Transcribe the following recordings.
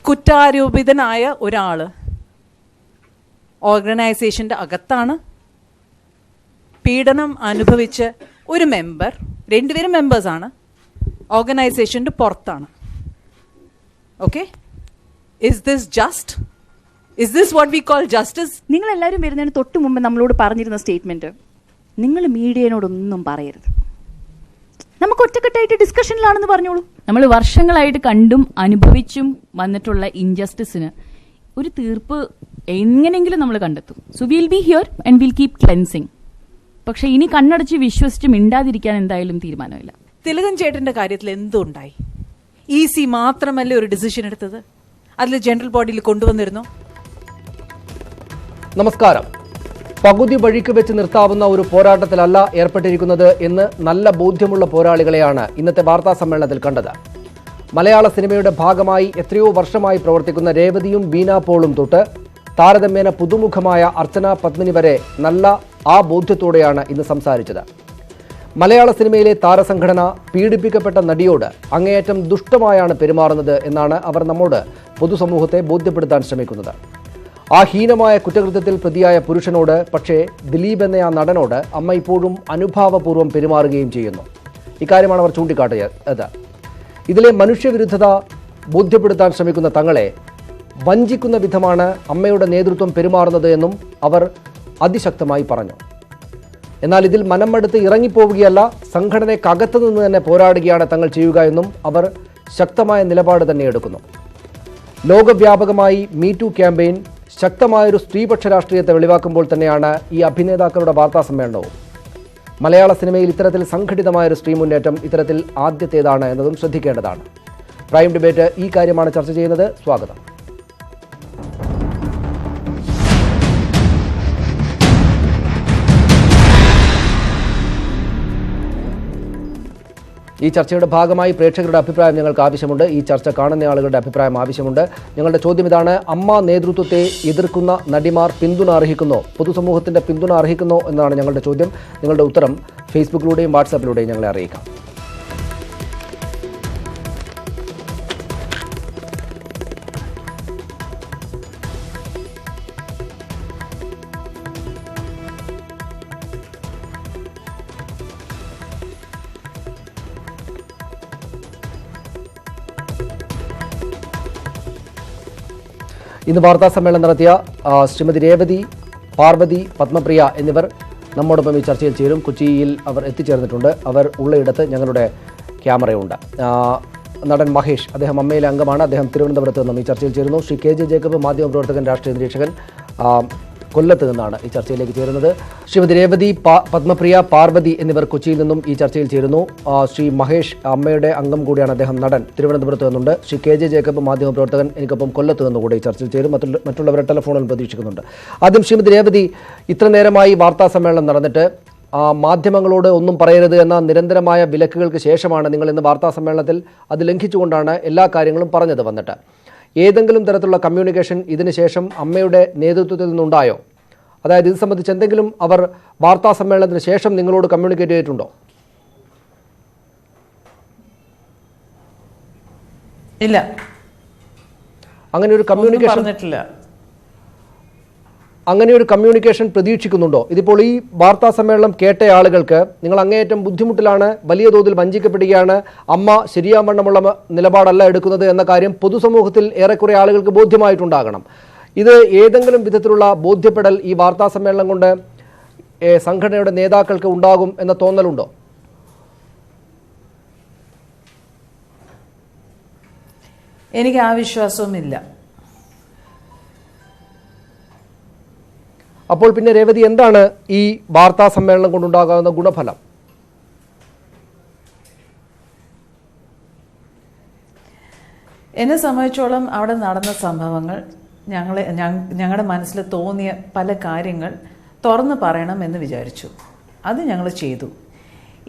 കുറ്റാരോപിതനായ ഒരാൾ ഓർഗനൈസേഷൻ്റെ അകത്താണ്, പീഡനം അനുഭവിച്ച ഒരു മെമ്പർ, രണ്ടുപേരും മെമ്പേഴ്സാണ്, ഓർഗനൈസേഷൻ്റെ പുറത്താണ്. Okay, is this just? Is this what we call justice? നിങ്ങളെല്ലാവരും വരുന്നതിന് തൊട്ട് മുമ്പ് നമ്മളോട് പറഞ്ഞിരുന്ന സ്റ്റേറ്റ്മെൻറ്റ്, നിങ്ങൾ മീഡിയനോടൊന്നും പറയരുത്, നമുക്ക് ഒറ്റക്കെട്ടായിട്ട് ഡിസ്കഷനിലാണെന്ന് പറഞ്ഞോളൂ. നമ്മൾ വർഷങ്ങളായിട്ട് കണ്ടും അനുഭവിച്ചും വന്നിട്ടുള്ള ഇൻജസ്റ്റിസിന് ഒരു തീർപ്പ് എങ്ങനെയെങ്കിലും നമ്മൾ കണ്ടെത്തും. So will be here and will keep cleansing. പക്ഷെ ഇനി കണ്ണടച്ച് വിശ്വസിച്ച് മിണ്ടാതിരിക്കാൻ എന്തായാലും തീരുമാനമില്ല. തിലകൻ ചേട്ടന്റെ കാര്യത്തിൽ എന്തുണ്ടായി? EC മാത്രമല്ലേ ഒരു ഡിസിഷൻ എടുത്തത്? അതിൽ ജനറൽ ബോഡിയിൽ കൊണ്ടുവന്നിരുന്നോ? നമസ്കാരം. പകുതി വഴിക്ക് വെച്ച് നിർത്താവുന്ന ഒരു പോരാട്ടത്തിലല്ല ഏർപ്പെട്ടിരിക്കുന്നത് എന്ന് നല്ല ബോധ്യമുള്ള പോരാളികളെയാണ് ഇന്നത്തെ വാർത്താ സമ്മേളനത്തിൽ കണ്ടത്. മലയാള സിനിമയുടെ ഭാഗമായി എത്രയോ വർഷമായി പ്രവർത്തിക്കുന്ന രേവതിയും ബീന പോളും തൊട്ട് താരതമ്യേന പുതുമുഖമായ അർച്ചന പത്മിനി വരെ നല്ല ആ ബോധ്യത്തോടെയാണ് ഇന്ന് സംസാരിച്ചത്. മലയാള സിനിമയിലെ താരസംഘടന പീഡിപ്പിക്കപ്പെട്ട നടിയോട് അങ്ങേയറ്റം ദുഷ്ടമായാണ് പെരുമാറുന്നത് എന്നാണ് അവർ നമ്മോട് പൊതുസമൂഹത്തെ ബോധ്യപ്പെടുത്താൻ ശ്രമിക്കുന്നത്. ആ ഹീനമായ കുറ്റകൃത്യത്തിൽ പ്രതിയായ പുരുഷനോട് പക്ഷേ ദിലീപ് എന്ന ആ നടനോട് അമ്മ ഇപ്പോഴും അനുഭാവപൂർവ്വം പെരുമാറുകയും ചെയ്യുന്നു. ഇക്കാര്യമാണ് അവർ ചൂണ്ടിക്കാട്ടിയത്. ഇതിലെ മനുഷ്യവിരുദ്ധത ബോധ്യപ്പെടുത്താൻ ശ്രമിക്കുന്ന തങ്ങളെ വഞ്ചിക്കുന്ന വിധമാണ് അമ്മയുടെ നേതൃത്വം പെരുമാറുന്നത് എന്നും അവർ അതിശക്തമായി പറഞ്ഞു. എന്നാൽ ഇതിൽ മനം മടുത്ത് ഇറങ്ങിപ്പോവുകയല്ല, സംഘടനയ്ക്കകത്തു നിന്ന് തന്നെ പോരാടുകയാണ് തങ്ങൾ ചെയ്യുക എന്നും അവർ ശക്തമായ നിലപാട് തന്നെ എടുക്കുന്നു. ലോകവ്യാപകമായി മീ ടു ക്യാമ്പയിൻ ശക്തമായൊരു സ്ത്രീപക്ഷ രാഷ്ട്രീയത്തെ വെളിവാക്കുമ്പോൾ തന്നെയാണ് ഈ അഭിനേതാക്കളുടെ വാർത്താ സമ്മേളനവും. മലയാള സിനിമയിൽ ഇത്തരത്തിൽ സംഘടിതമായൊരു സ്ത്രീ മുന്നേറ്റം ഇത്തരത്തിൽ ആദ്യത്തേതാണ് എന്നതും ശ്രദ്ധിക്കേണ്ടതാണ്. പ്രൈം ഡിബേറ്റ് ഈ കാര്യമാണ് ചർച്ച ചെയ്യുന്നത്. സ്വാഗതം. ഈ ചർച്ചയുടെ ഭാഗമായി പ്രേക്ഷകരുടെ അഭിപ്രായം ഞങ്ങൾക്ക് ആവശ്യമുണ്ട്. ഈ ചർച്ച കാണുന്ന ആളുകളുടെ അഭിപ്രായം ആവശ്യമുണ്ട്. ഞങ്ങളുടെ ചോദ്യം ഇതാണ്: അമ്മ നേതൃത്വത്തെ എതിർക്കുന്ന നടിമാർ പിന്തുണ അർഹിക്കുന്നോ, പൊതുസമൂഹത്തിൻ്റെ പിന്തുണ അർഹിക്കുന്നോ എന്നതാണ് ഞങ്ങളുടെ ചോദ്യം. നിങ്ങളുടെ ഉത്തരം ഫേസ്ബുക്കിലൂടെയും വാട്സാപ്പിലൂടെയും ഞങ്ങളെ അറിയിക്കാം. ഇന്ന് വാർത്താ സമ്മേളനം നടത്തിയ ശ്രീമതി രേവതി, പാർവതി, പത്മപ്രിയ എന്നിവർ നമ്മോടൊപ്പം ഈ ചർച്ചയിൽ ചേരും. കൊച്ചിയിൽ അവർ എത്തിച്ചേർന്നിട്ടുണ്ട്. അവർ ഉള്ളയിടത്ത് ഞങ്ങളുടെ ക്യാമറയുണ്ട്. നടൻ മഹേഷ്, അദ്ദേഹം അമ്മയിലെ അംഗമാണ്. അദ്ദേഹം തിരുവനന്തപുരത്ത് നിന്നും ഈ ചർച്ചയിൽ ചേരുന്നു. ശ്രീ KJ ജേക്കബ്, മാധ്യമപ്രവർത്തകൻ, രാഷ്ട്രീയ നിരീക്ഷകൻ, കൊല്ലത്ത് നിന്നാണ് ഈ ചർച്ചയിലേക്ക് ചേരുന്നത്. ശ്രീമതി രേവതി, പത്മപ്രിയ, പാർവതി എന്നിവർ കൊച്ചിയിൽ നിന്നും ഈ ചർച്ചയിൽ ചേരുന്നു. ശ്രീ മഹേഷ് അമ്മയുടെ അംഗം കൂടിയാണ്, അദ്ദേഹം നടൻ, തിരുവനന്തപുരത്ത് നിന്നുണ്ട്. ശ്രീ KJ ജേക്കബ്, മാധ്യമപ്രവർത്തകൻ, എനിക്കൊപ്പം കൊല്ലത്ത് നിന്നുകൂടെ ഈ ചർച്ചയിൽ ചേരും. മറ്റുള്ളവരെ ടെലിഫോണിൽ പ്രതീക്ഷിക്കുന്നുണ്ട്. ആദ്യം ശ്രീമതി രേവതി, ഇത്ര നേരമായി വാർത്താ സമ്മേളനം നടന്നിട്ട് മാധ്യമങ്ങളോട് ഒന്നും പറയരുത് എന്ന നിരന്തരമായ വിലക്കുകൾക്ക് ശേഷമാണ് നിങ്ങൾ ഇന്ന് വാർത്താ സമ്മേളനത്തിൽ അത് ലംഘിച്ചുകൊണ്ടാണ് എല്ലാ കാര്യങ്ങളും പറഞ്ഞത് വന്നിട്ട്. ഏതെങ്കിലും തരത്തിലുള്ള കമ്മ്യൂണിക്കേഷൻ ഇതിനുശേഷം അമ്മയുടെ നേതൃത്വത്തിൽ നിന്നുണ്ടായോ? അതായത് ഇത് സംബന്ധിച്ച് എന്തെങ്കിലും അവർ വാർത്താ സമ്മേളനത്തിന് ശേഷം നിങ്ങളോട് കമ്മ്യൂണിക്കേറ്റ് ചെയ്തിട്ടുണ്ടോ? ഇല്ല, അങ്ങനെ ഒരു കമ്മ്യൂണിക്കേഷൻ പറഞ്ഞിട്ടില്ല. അങ്ങനെ ഒരു കമ്മ്യൂണിക്കേഷൻ പ്രതീക്ഷിക്കുന്നുണ്ടോ? ഇതിപ്പോൾ ഈ വാർത്താ സമ്മേളനം കേട്ട ആളുകൾക്ക് നിങ്ങൾ അങ്ങേയറ്റം ബുദ്ധിമുട്ടിലാണ്, വലിയ തോതിൽ വഞ്ചിക്കപ്പെടുകയാണ്, അമ്മ ശരിയാവണ്ണമുള്ള നിലപാടല്ല എടുക്കുന്നത് എന്ന കാര്യം പൊതുസമൂഹത്തിൽ ഏറെക്കുറെ ആളുകൾക്ക് ബോധ്യമായിട്ടുണ്ടാകണം. ഇത് ഏതെങ്കിലും വിധത്തിലുള്ള ബോധ്യപ്പെടൽ ഈ വാർത്താ സമ്മേളനം കൊണ്ട് സംഘടനയുടെ നേതാക്കൾക്ക് ഉണ്ടാകും എന്ന തോന്നലുണ്ടോ? എനിക്ക് ആ വിശ്വാസവുമില്ല. അപ്പോൾ പിന്നെ രേവതി, എന്താണ് ഈ വാർത്താ സമ്മേളനം കൊണ്ടുണ്ടാകാവുന്ന ഗുണഫലം? എന്നെ സംബന്ധിച്ചോളം അവിടെ നടന്ന സംഭവങ്ങൾ, ഞങ്ങളുടെ മനസ്സിൽ തോന്നിയ പല കാര്യങ്ങൾ തുറന്ന് പറയണം എന്ന് വിചാരിച്ചു. അത് ഞങ്ങൾ ചെയ്തു.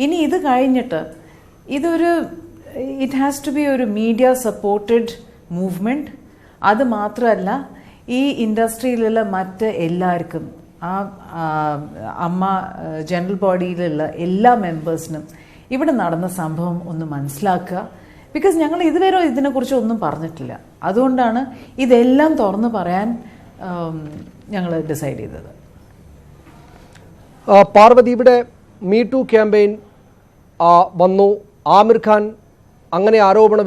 ഇനി ഇത് കഴിഞ്ഞിട്ട് ഇറ്റ് ഹാസ് ടു ബി ഒരു മീഡിയ സപ്പോർട്ടഡ് മൂവ്മെൻറ്റ്. അത് മാത്രമല്ല, ഈ ഇൻഡസ്ട്രിയിലുള്ള മറ്റ് എല്ലാവർക്കും, അമ്മ ജനറൽ ബോഡിയിലുള്ള എല്ലാ മെമ്പേഴ്സിനും ഇവിടെ നടന്ന സംഭവം ഒന്ന് മനസ്സിലാക്കുക, ബിക്കോസ് ഞങ്ങൾ ഇതുവരെ ഇതിനെക്കുറിച്ച് ഒന്നും പറഞ്ഞിട്ടില്ല. അതുകൊണ്ടാണ് ഇതെല്ലാം തുറന്ന് പറയാൻ ഞങ്ങൾ ഡിസൈഡ് ചെയ്തത്. പാർവതി, ഇവിടെ മീ ടു ക്യാമ്പയിൻ വന്നു. ആമിർ ഖാൻ അങ്ങനെ ആരോപണ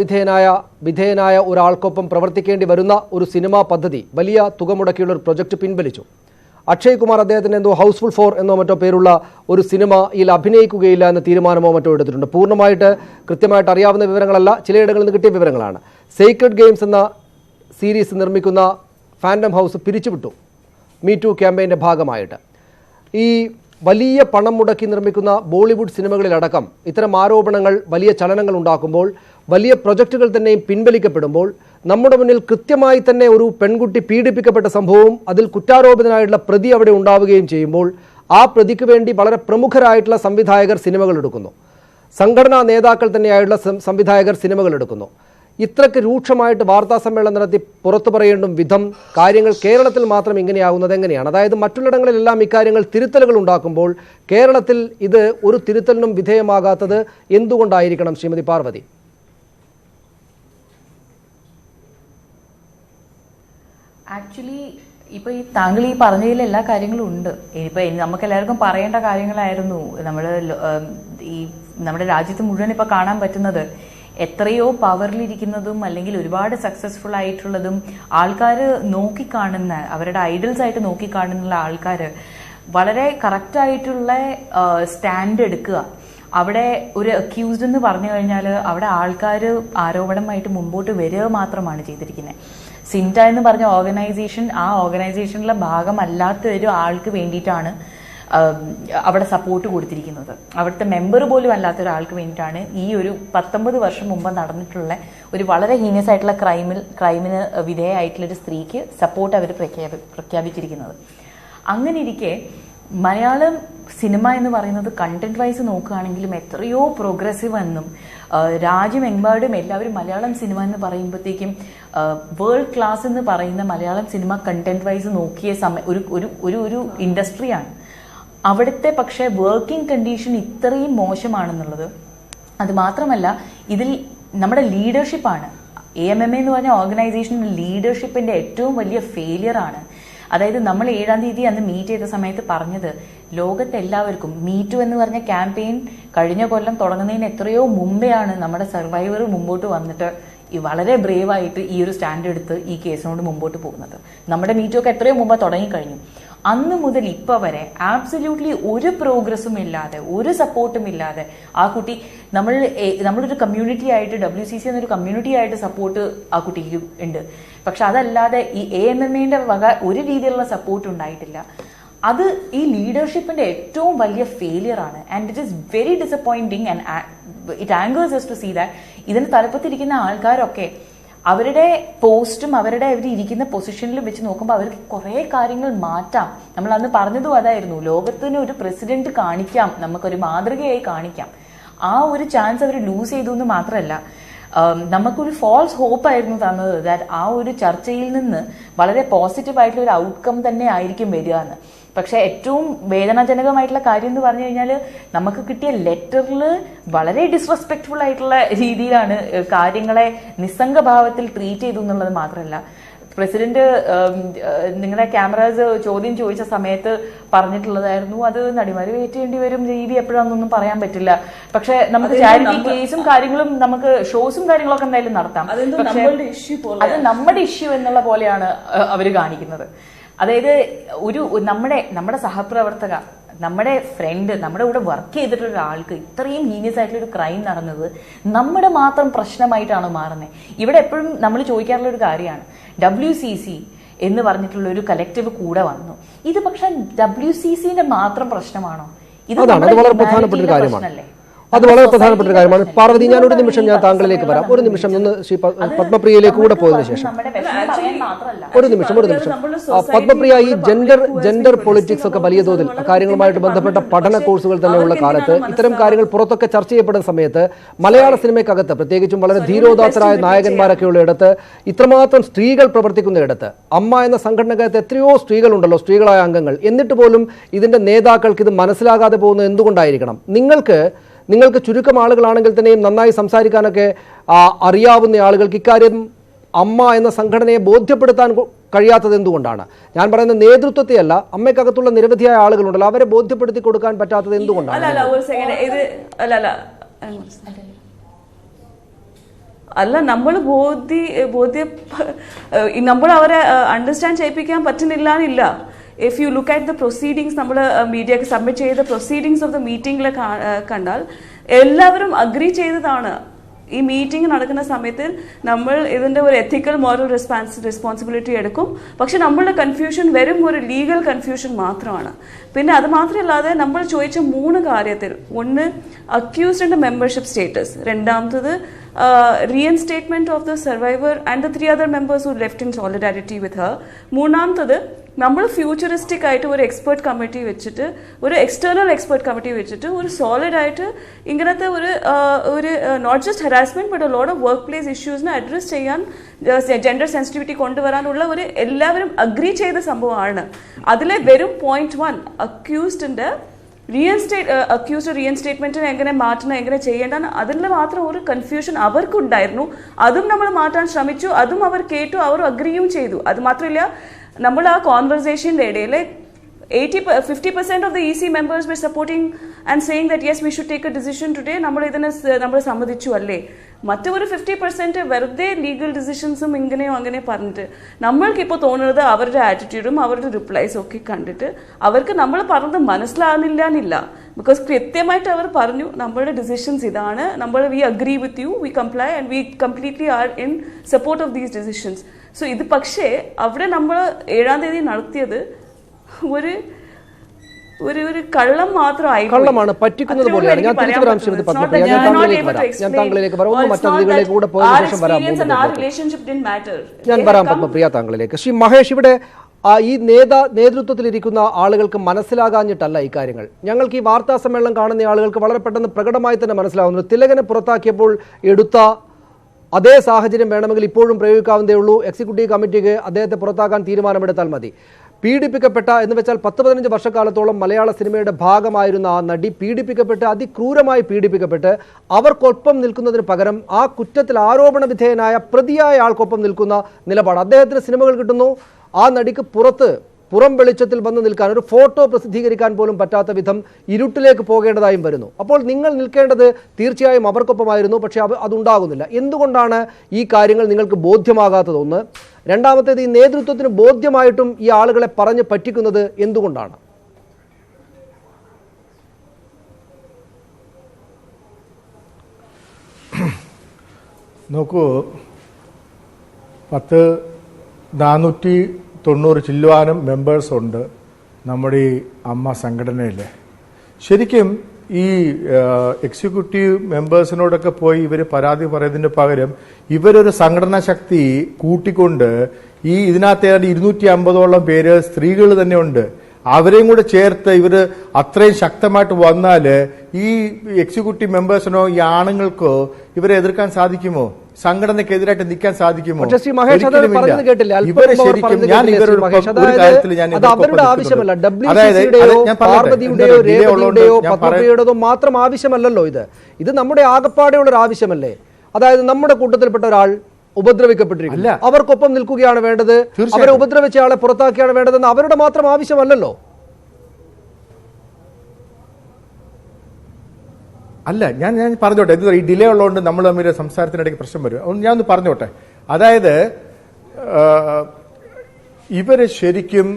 വിധേയനായ ഒരാൾക്കൊപ്പം പ്രവർത്തിക്കേണ്ടി വരുന്ന ഒരു സിനിമാ പദ്ധതി, വലിയ തുക മുടക്കിയുള്ള ഒരു പ്രൊജക്റ്റ് പിൻവലിച്ചു. അക്ഷയ് കുമാർ അദ്ദേഹത്തിന് എന്തോ ഹൗസ്ഫുൾ 4 എന്നോ മറ്റോ പേരുള്ള ഒരു സിനിമയിൽ അഭിനയിക്കുകയില്ല എന്ന തീരുമാനമോ മറ്റോ എടുത്തിട്ടുണ്ട്. പൂർണ്ണമായിട്ട് കൃത്യമായിട്ട് അറിയാവുന്ന വിവരങ്ങളല്ല, ചിലയിടങ്ങളിൽ നിന്ന് കിട്ടിയ വിവരങ്ങളാണ്. സീക്രട്ട് ഗെയിംസ് എന്ന സീരീസ് നിർമ്മിക്കുന്ന ഫാൻഡം ഹൗസ് പിരിച്ചുവിട്ടു മീ ടു ക്യാമ്പയിൻ്റെ ഭാഗമായിട്ട്. ഈ വലിയ പണം മുടക്കി നിർമ്മിക്കുന്ന ബോളിവുഡ് സിനിമകളിലടക്കം ഇത്തരം ആരോപണങ്ങൾ വലിയ ചലനങ്ങൾ ഉണ്ടാക്കുമ്പോൾ, വലിയ പ്രൊജക്റ്റുകൾ തന്നെയും പിൻവലിക്കപ്പെടുമ്പോൾ, നമ്മുടെ മുന്നിൽ കൃത്യമായി തന്നെ ഒരു പെൺകുട്ടി പീഡിപ്പിക്കപ്പെട്ട സംഭവവും അതിൽ കുറ്റാരോപിതനായിട്ടുള്ള പ്രതി അവിടെ ഉണ്ടാവുകയും ചെയ്യുമ്പോൾ, ആ പ്രതിക്ക് വേണ്ടി വളരെ പ്രമുഖരായിട്ടുള്ള സംവിധായകർ സിനിമകൾ എടുക്കുന്നു, സംഘടനാ നേതാക്കൾ തന്നെയായിട്ടുള്ള സംവിധായകർ സിനിമകൾ എടുക്കുന്നു. ഇത്രയ്ക്ക് രൂക്ഷമായിട്ട് വാർത്താ സമ്മേളനം നടത്തി പുറത്തു പറയേണ്ടും വിധം കാര്യങ്ങൾ കേരളത്തിൽ മാത്രം ഇങ്ങനെയാകുന്നത് എങ്ങനെയാണ്? അതായത് മറ്റുള്ളിടങ്ങളിലെല്ലാം ഇക്കാര്യങ്ങൾ തിരുത്തലുകൾ ഉണ്ടാക്കുമ്പോൾ കേരളത്തിൽ ഇത് ഒരു തിരുത്തലിനും വിധേയമാകാത്തത് എന്തുകൊണ്ടായിരിക്കണം ശ്രീമതി പാർവതി? ആക്ച്വലി ഇപ്പോൾ ഈ താങ്കൾ ഈ പറഞ്ഞതിൽ എല്ലാ കാര്യങ്ങളും ഉണ്ട്. ഇനിയിപ്പോൾ നമുക്ക് എല്ലാവർക്കും പറയേണ്ട കാര്യങ്ങളായിരുന്നു. നമ്മുടെ രാജ്യത്ത് മുഴുവൻ ഇപ്പോൾ കാണാൻ പറ്റുന്നത് എത്രയോ പവറിലിരിക്കുന്നതും അല്ലെങ്കിൽ ഒരുപാട് സക്സസ്ഫുൾ ആയിട്ടുള്ളതും ആൾക്കാർ നോക്കിക്കാണുന്ന, അവരുടെ ഐഡൽസ് ആയിട്ട് നോക്കിക്കാണുന്ന ആൾക്കാർ വളരെ കറക്റ്റായിട്ടുള്ള സ്റ്റാൻഡ് എടുക്കുക. അവിടെ ഒരു അക്യൂസ്ഡ് എന്ന് പറഞ്ഞു കഴിഞ്ഞാൽ അവിടെ ആൾക്കാർ ആരോപണമായിട്ട് മുമ്പോട്ട് വരിക മാത്രമാണ് ചെയ്തിരിക്കുന്നത്. സിൻറ്റ എന്ന് പറഞ്ഞ ഓർഗനൈസേഷൻ, ആ ഓർഗനൈസേഷനിലെ ഭാഗമല്ലാത്ത ഒരു ആൾക്ക് വേണ്ടിയിട്ടാണ് അവിടെ സപ്പോർട്ട് കൊടുത്തിരിക്കുന്നത്. അവിടുത്തെ മെമ്പർ പോലും അല്ലാത്ത ഒരാൾക്ക് വേണ്ടിയിട്ടാണ് ഈ ഒരു 19 വർഷം മുമ്പ് നടന്നിട്ടുള്ള ഒരു വളരെ ഹീനിയസ് ആയിട്ടുള്ള ക്രൈമിന് വിധേയമായിട്ടുള്ളൊരു സ്ത്രീക്ക് സപ്പോർട്ട് അവർ പ്രഖ്യാപിച്ചിരിക്കുന്നത്. അങ്ങനെ ഇരിക്കെ മലയാളം സിനിമ എന്ന് പറയുന്നത് കണ്ടന്റ് വൈസ് നോക്കുകയാണെങ്കിലും എത്രയോ പ്രോഗ്രസീവ് എന്നും രാജ്യമെമ്പാടും എല്ലാവരും മലയാളം സിനിമ എന്ന് പറയുമ്പോഴത്തേക്കും വേൾഡ് ക്ലാസ് എന്ന് പറയുന്ന മലയാളം സിനിമ കണ്ടന്റ് വൈസ് നോക്കിയ ഒരു ഇൻഡസ്ട്രിയാണ്. അവിടുത്തെ പക്ഷേ വർക്കിംഗ് കണ്ടീഷൻ ഇത്രയും മോശമാണെന്നുള്ളത്, അത് മാത്രമല്ല ഇതിൽ നമ്മുടെ ലീഡർഷിപ്പാണ്. AMMA എന്ന് പറഞ്ഞ ഓർഗനൈസേഷൻ്റെ ലീഡർഷിപ്പിൻ്റെ ഏറ്റവും വലിയ ഫെയിലിയറാണ്. അതായത് നമ്മൾ 7-ാം തീയതി അന്ന് മീറ്റ് ചെയ്ത സമയത്ത് പറഞ്ഞത് ലോകത്തെല്ലാവർക്കും മീ ടു എന്ന് പറഞ്ഞ ക്യാമ്പയിൻ കഴിഞ്ഞ കൊല്ലം തുടങ്ങുന്നതിന് എത്രയോ മുമ്പെയാണ് നമ്മുടെ സർവൈവർ മുമ്പോട്ട് വന്നിട്ട് വളരെ ബ്രേവായിട്ട് ഈ ഒരു സ്റ്റാൻഡ് എടുത്ത് ഈ കേസിനോട് മുമ്പോട്ട് പോകുന്നത്. നമ്മുടെ മീ ടു ഒക്കെ എത്രയോ മുമ്പ് തുടങ്ങിക്കഴിഞ്ഞു. അന്ന് മുതൽ ഇപ്പോൾ വരെ ആബ്സല്യൂട്ട്ലി ഒരു പ്രോഗ്രസ്സും ഇല്ലാതെ, ഒരു സപ്പോർട്ടും ഇല്ലാതെ ആ കുട്ടി നമ്മളൊരു കമ്മ്യൂണിറ്റി ആയിട്ട്, WCC എന്നൊരു കമ്മ്യൂണിറ്റി ആയിട്ട് സപ്പോർട്ട് ആ കുട്ടിക്ക് ഉണ്ട്. പക്ഷെ അതല്ലാതെ ഈ AMMAന്റെ വക ഒരു രീതിയിലുള്ള സപ്പോർട്ട് ഉണ്ടായിട്ടില്ല. അത് ഈ ലീഡർഷിപ്പിന്റെ ഏറ്റവും വലിയ ഫെയിലിയർ ആണ്. And it is very disappointing and it anchors us to see that ഇതിന് തലപ്പത്തിരിക്കുന്ന ആൾക്കാരൊക്കെ അവരുടെ പോസ്റ്റും അവരുടെ ഇരിക്കുന്ന പൊസിഷനിലും വെച്ച് നോക്കുമ്പോൾ അവർക്ക് കുറേ കാര്യങ്ങൾ മാറ്റാം. നമ്മൾ അന്ന് പറഞ്ഞതും അതായിരുന്നു, ലോകത്തിന് ഒരു പ്രസിഡന്റ് കാണിക്കാം, നമുക്കൊരു മാതൃകയായി കാണിക്കാം. ആ ഒരു ചാൻസ് അവർ ലൂസ് ചെയ്തു എന്ന് മാത്രമല്ല, നമുക്കൊരു ഫോൾസ് ഹോപ്പ് ആയിരുന്നു തന്നത് ദാറ്റ് ആ ഒരു ചർച്ചയിൽ നിന്ന് വളരെ പോസിറ്റീവായിട്ടുള്ള ഒരു ഔട്ട്കം തന്നെ ആയിരിക്കും വരിക എന്ന്. പക്ഷെ ഏറ്റവും വേദനാജനകമായിട്ടുള്ള കാര്യം എന്ന് പറഞ്ഞു കഴിഞ്ഞാൽ നമുക്ക് കിട്ടിയ ലെറ്ററിൽ വളരെ ഡിസ്റെസ്പെക്ട്ഫുൾ ആയിട്ടുള്ള രീതിയിലാണ് കാര്യങ്ങളെ നിസ്സംഗഭാവത്തിൽ ട്രീറ്റ് ചെയ്തു എന്നുള്ളത് മാത്രമല്ല, പ്രസിഡന്റ് നിങ്ങളുടെ ക്യാമറാസ് ചോദ്യം ചോദിച്ച സമയത്ത് പറഞ്ഞിട്ടുള്ളതായിരുന്നു, അത് നടിമാര് വെയിറ്റ് ചെയ്യേണ്ടി വരും, രീതി എപ്പോഴാണെന്നൊന്നും പറയാൻ പറ്റില്ല, പക്ഷെ നമുക്ക് ചാരിറ്റി കേസും കാര്യങ്ങളും നമുക്ക് ഷോസും കാര്യങ്ങളൊക്കെ എന്തായാലും നടത്താം, പക്ഷെ അത് നമ്മുടെ ഇഷ്യൂ എന്നുള്ള പോലെയാണ് അവര് കാണിക്കുന്നത്. അതായത് നമ്മുടെ സഹപ്രവർത്തക, നമ്മുടെ ഫ്രണ്ട്, നമ്മുടെ കൂടെ വർക്ക് ചെയ്തിട്ടുള്ള ഒരാൾക്ക് ഇത്രയും ഹീനിയസ് ആയിട്ടുള്ള ഒരു ക്രൈം നടന്നത് നമ്മുടെ മാത്രം പ്രശ്നമായിട്ടാണ് മാറുന്നത്. ഇവിടെ എപ്പോഴും നമ്മൾ ചോദിക്കാറുള്ള ഒരു കാര്യമാണ്, WCC എന്ന് പറഞ്ഞിട്ടുള്ള ഒരു കലക്റ്റീവ് കൂടെ വന്നു. ഇത് പക്ഷെ WCCന്റെ മാത്രം പ്രശ്നമാണോ? ഇത് വളരെ പ്രധാനപ്പെട്ട ഒരു കാര്യമാണ്. അത് വളരെ പ്രധാനപ്പെട്ട ഒരു കാര്യമാണ്. പാർവതി, ഞാൻ ഒരു നിമിഷം താങ്കളിലേക്ക് വരാം. ഒരു നിമിഷം ഒന്ന് ശ്രീ പത്മപ്രിയയിലേക്ക് കൂടെ പോയതിനു ശേഷം ഒരു നിമിഷം പത്മപ്രിയ, ഈ ജെൻഡർ പൊളിറ്റിക്സ് ഒക്കെ വലിയ തോതിൽ കാര്യങ്ങളുമായിട്ട് ബന്ധപ്പെട്ട പഠന കോഴ്സുകൾ തന്നെയുള്ള കാലത്ത് ഇത്തരം കാര്യങ്ങൾ പുറത്തൊക്കെ ചർച്ച ചെയ്യപ്പെടുന്ന സമയത്ത് മലയാള സിനിമയ്ക്കകത്ത് പ്രത്യേകിച്ചും വളരെ ധീരോദാത്തരായ നായകന്മാരൊക്കെ ഉള്ള ഇടത്ത്, ഇത്രമാത്രം സ്ത്രീകൾ പ്രവർത്തിക്കുന്ന ഇടത്ത്, അമ്മ എന്ന സംഘടനകത്ത് എത്രയോ സ്ത്രീകളുണ്ടല്ലോ, സ്ത്രീകളായ അംഗങ്ങൾ, എന്നിട്ട് പോലും ഇതിന്റെ നേതാക്കൾക്ക് ഇത് മനസ്സിലാകാതെ പോകുന്നത് എന്തുകൊണ്ടായിരിക്കണം? നിങ്ങൾക്ക് ചുരുക്കം ആളുകളാണെങ്കിൽ തന്നെയും നന്നായി സംസാരിക്കാനൊക്കെ അറിയാവുന്ന ആളുകൾക്ക് ഇക്കാര്യം അമ്മ എന്ന സംഘടനയെ ബോധ്യപ്പെടുത്താൻ കഴിയാത്തത് എന്തുകൊണ്ടാണ്? ഞാൻ പറയുന്ന നേതൃത്വത്തെയല്ല, അമ്മയ്ക്കകത്തുള്ള നിരവധിയായ ആളുകളുണ്ടല്ലോ, അവരെ ബോധ്യപ്പെടുത്തി കൊടുക്കാൻ പറ്റാത്തത് എന്തുകൊണ്ടാണ്? അല്ല, നമ്മൾ നമ്മൾ അവരെ അണ്ടർസ്റ്റാൻഡ് ചെയ്യിപ്പിക്കാൻ പറ്റുന്നില്ല. If you look at the proceedings, നമ്മൾ മീഡിയക്ക് സബ്മിറ്റ് ചെയ്ത പ്രൊസീഡിങ്സ് ഓഫ് ദ മീറ്റിംഗിൽ കണ്ടാൽ എല്ലാവരും അഗ്രി ചെയ്തതാണ്. ഈ മീറ്റിംഗ് നടക്കുന്ന സമയത്ത് നമ്മൾ ഇതിൻ്റെ ഒരു എത്തിക്കൽ മോറൽ റെസ്പോൺസിബിലിറ്റി എടുക്കും. പക്ഷെ നമ്മളുടെ കൺഫ്യൂഷൻ വെറും ഒരു ലീഗൽ കൺഫ്യൂഷൻ മാത്രമാണ്. പിന്നെ അത് മാത്രമല്ലാതെ നമ്മൾ ചോദിച്ച 3 കാര്യത്തിൽ, ഒന്ന് അക്യൂസ്ഡിന്റെ മെമ്പർഷിപ്പ് സ്റ്റേറ്റസ്, രണ്ടാമത്തത് റീഇൻസ്റ്റേറ്റ്മെന്റ് of the survivor and the 3 other members who left in solidarity with her, മൂന്നാമത്തത് നമ്മൾ ഫ്യൂച്ചറിസ്റ്റിക് ആയിട്ട് ഒരു എക്സ്പേർട്ട് കമ്മിറ്റി വെച്ചിട്ട്, ഒരു എക്സ്റ്റേണൽ എക്സ്പേർട്ട് കമ്മിറ്റി വെച്ചിട്ട് ഒരു സോളിഡ് ആയിട്ട് ഇങ്ങനത്തെ ഒരു not just harassment but lot of workplace ഇഷ്യൂസിനെ അഡ്രസ് ചെയ്യാൻ, ജെൻഡർ സെൻസിറ്റിവിറ്റി കൊണ്ടുവരാനുള്ള ഒരു എല്ലാവരും അഗ്രി ചെയ്ത സംഭവമാണ്. അതിലെ വെറും .1 അക്യൂസ്ഡിന്റെ റീഇൻസ്റ്റേറ്റ്മെന്റിനെ എങ്ങനെ മാറ്റണം, എങ്ങനെ ചെയ്യേണ്ട, അതിൽ മാത്രം ഒരു കൺഫ്യൂഷൻ അവർക്കുണ്ടായിരുന്നു. അതും നമ്മൾ മാറ്റാൻ ശ്രമിച്ചു, അതും അവർ കേട്ടു, അവർ അഗ്രിയും ചെയ്തു. അത് മാത്രമല്ല, നമ്മൾ ആ കോൺവെർസേഷൻ്റെ ഇടയിൽ 50% of the EC members were supporting and saying that yes, we should take a decision today. നമ്മൾ സമ്മതിച്ചു അല്ലേ. മറ്റൊരു 50% വെറുതെ ലീഗൽ ഡിസിഷൻസും ഇങ്ങനെയോ അങ്ങനെ പറഞ്ഞിട്ട്, നമ്മൾക്കിപ്പോൾ തോന്നുന്നത് അവരുടെ ആറ്റിറ്റ്യൂഡും അവരുടെ റിപ്ലൈസും ഒക്കെ കണ്ടിട്ട് അവർക്ക് നമ്മൾ പറഞ്ഞത് മനസ്സിലാകുന്നില്ല എന്നില്ല. ബിക്കോസ് കൃത്യമായിട്ട് അവർ പറഞ്ഞു നമ്മളുടെ ഡിസിഷൻസ് ഇതാണ്, നമ്മൾ we agree with you, we comply and we completely are in support of these decisions. So ഇത് പക്ഷേ അവിടെ നമ്മൾ 7-ാം തീയതി നടത്തിയത് ഒരു കള്ളം മാത്രമായി, കള്ളമാണ്, പറ്റിക്കുന്നത് പോലെയാണ്. ഞാൻ തിരിച്ചു വരാം ശ്രീമതി പത്മപ്രിയ, ഞാൻ താങ്കളിലേക്ക് വരാം. മറ്റതിലേക്ക് കൂടെ പോയതിനു ശേഷം വരാം. ഞാൻ വരാം പത്മപ്രിയ താങ്കളിലേക്ക്. ശ്രീ മഹേഷ്, ഇവിടെ ഈ നേതൃത്വത്തിലിരിക്കുന്ന ആളുകൾക്ക് മനസ്സിലാകാഞ്ഞിട്ടല്ല ഈ കാര്യങ്ങൾ. ഞങ്ങൾക്ക് ഈ വാർത്താ സമ്മേളനം കാണുന്ന ആളുകൾക്ക് വളരെ പെട്ടെന്ന് പ്രകടമായി തന്നെ മനസ്സിലാവുന്നു. തിലകനെ പുറത്താക്കിയപ്പോൾ എടുത്ത അതേ സാഹചര്യം വേണമെങ്കിൽ ഇപ്പോഴും പ്രയോഗിക്കാവുന്നതേ ഉള്ളൂ. എക്സിക്യൂട്ടീവ് കമ്മിറ്റിക്ക് അദ്ദേഹത്തെ പുറത്താക്കാൻ തീരുമാനമെടുത്താൽ മതി. പീഡിപ്പിക്കപ്പെട്ട എന്ന് വെച്ചാൽ 10-15 വർഷക്കാലത്തോളം മലയാള സിനിമയുടെ ഭാഗമായിരുന്ന ആ നടി പീഡിപ്പിക്കപ്പെട്ട്, അതിക്രൂരമായി പീഡിപ്പിക്കപ്പെട്ട്, അവർക്കൊപ്പം നിൽക്കുന്നതിന് പകരം ആ കുറ്റത്തിൽ ആരോപണ വിധേയനായ പ്രതിയായ ആൾക്കൊപ്പം നിൽക്കുന്ന നിലപാട്. അദ്ദേഹത്തിന് സിനിമകൾ കിട്ടുന്നു, ആ നടിക്ക് പുറം വെളിച്ചത്തിൽ വന്ന് നിൽക്കാൻ, ഒരു ഫോട്ടോ പ്രസിദ്ധീകരിക്കാൻ പോലും പറ്റാത്ത വിധം ഇരുട്ടിലേക്ക് പോകേണ്ടതായും വരുന്നു. അപ്പോൾ നിങ്ങൾ നിൽക്കേണ്ടത് തീർച്ചയായും അവർക്കൊപ്പമായിരുന്നു, പക്ഷേ അതുണ്ടാകുന്നില്ല. എന്തുകൊണ്ടാണ് ഈ കാര്യങ്ങൾ നിങ്ങൾക്ക് ബോധ്യമാകാത്തത്? ഒന്ന്. രണ്ടാമത്തേത്, ഈ നേതൃത്വത്തിന് ബോധ്യമായിട്ടും ഈ ആളുകളെ പറഞ്ഞ് പറ്റിക്കുന്നത് എന്തുകൊണ്ടാണ്? നോക്കൂ, 490 ചില്ലുവാനും മെമ്പേഴ്സ് ഉണ്ട് നമ്മുടെ ഈ അമ്മ സംഘടനയിൽ. ശരിക്കും ഈ എക്സിക്യൂട്ടീവ് മെമ്പേഴ്സിനോടൊക്കെ പോയി ഇവർ പരാതി പറയുന്നതിന് പകരം ഇവരൊരു സംഘടനാ ശക്തി കൂട്ടിക്കൊണ്ട് ഇതിനകത്ത് 250ഓളം പേര് സ്ത്രീകൾ തന്നെ ഉണ്ട്, അവരെയും കൂടെ ചേർത്ത് ഇവര് അത്രയും ശക്തമായിട്ട് വന്നാല് ഈ എക്സിക്യൂട്ടീവ് മെമ്പേഴ്സിനോ ഈ ആണുങ്ങൾക്കോ ഇവരെ എതിർക്കാൻ സാധിക്കുമോ? സംഘടനക്കെതിരായിട്ട് നിൽക്കാൻ സാധിക്കുമോ? ഇവരെ ശരിക്കും ഞാൻ ഇവരോട് ഒരു കാര്യത്തിൽ ഞാൻ മാത്രം ആവശ്യമല്ലല്ലോ ഇത് നമ്മുടെ ആകപ്പാടെയുള്ള ഒരു ആവശ്യമല്ലേ? അതായത് നമ്മുടെ കൂട്ടത്തിൽപ്പെട്ട ഒരാൾ ഉപദ്രവിക്കപ്പെട്ടിരിക്കില്ല, അവർക്കൊപ്പം നിൽക്കുകയാണ് വേണ്ടത്, അവരെ ഉപദ്രവിച്ച ആളെ പുറത്താക്കിയാണ് വേണ്ടതെന്ന് അവരുടെ മാത്രം ആവശ്യമല്ലല്ലോ. അല്ല, ഞാൻ പറഞ്ഞോട്ടെ, ഇത് ഈ ഡിലേ ഉള്ളതുകൊണ്ട് നമ്മൾ തമ്മിൽ സംസാരത്തിനിടയ്ക്ക് പ്രശ്നം വരും. ഞാൻ ഒന്ന് പറഞ്ഞോട്ടെ. അതായത് ഇവര് ശരിക്കും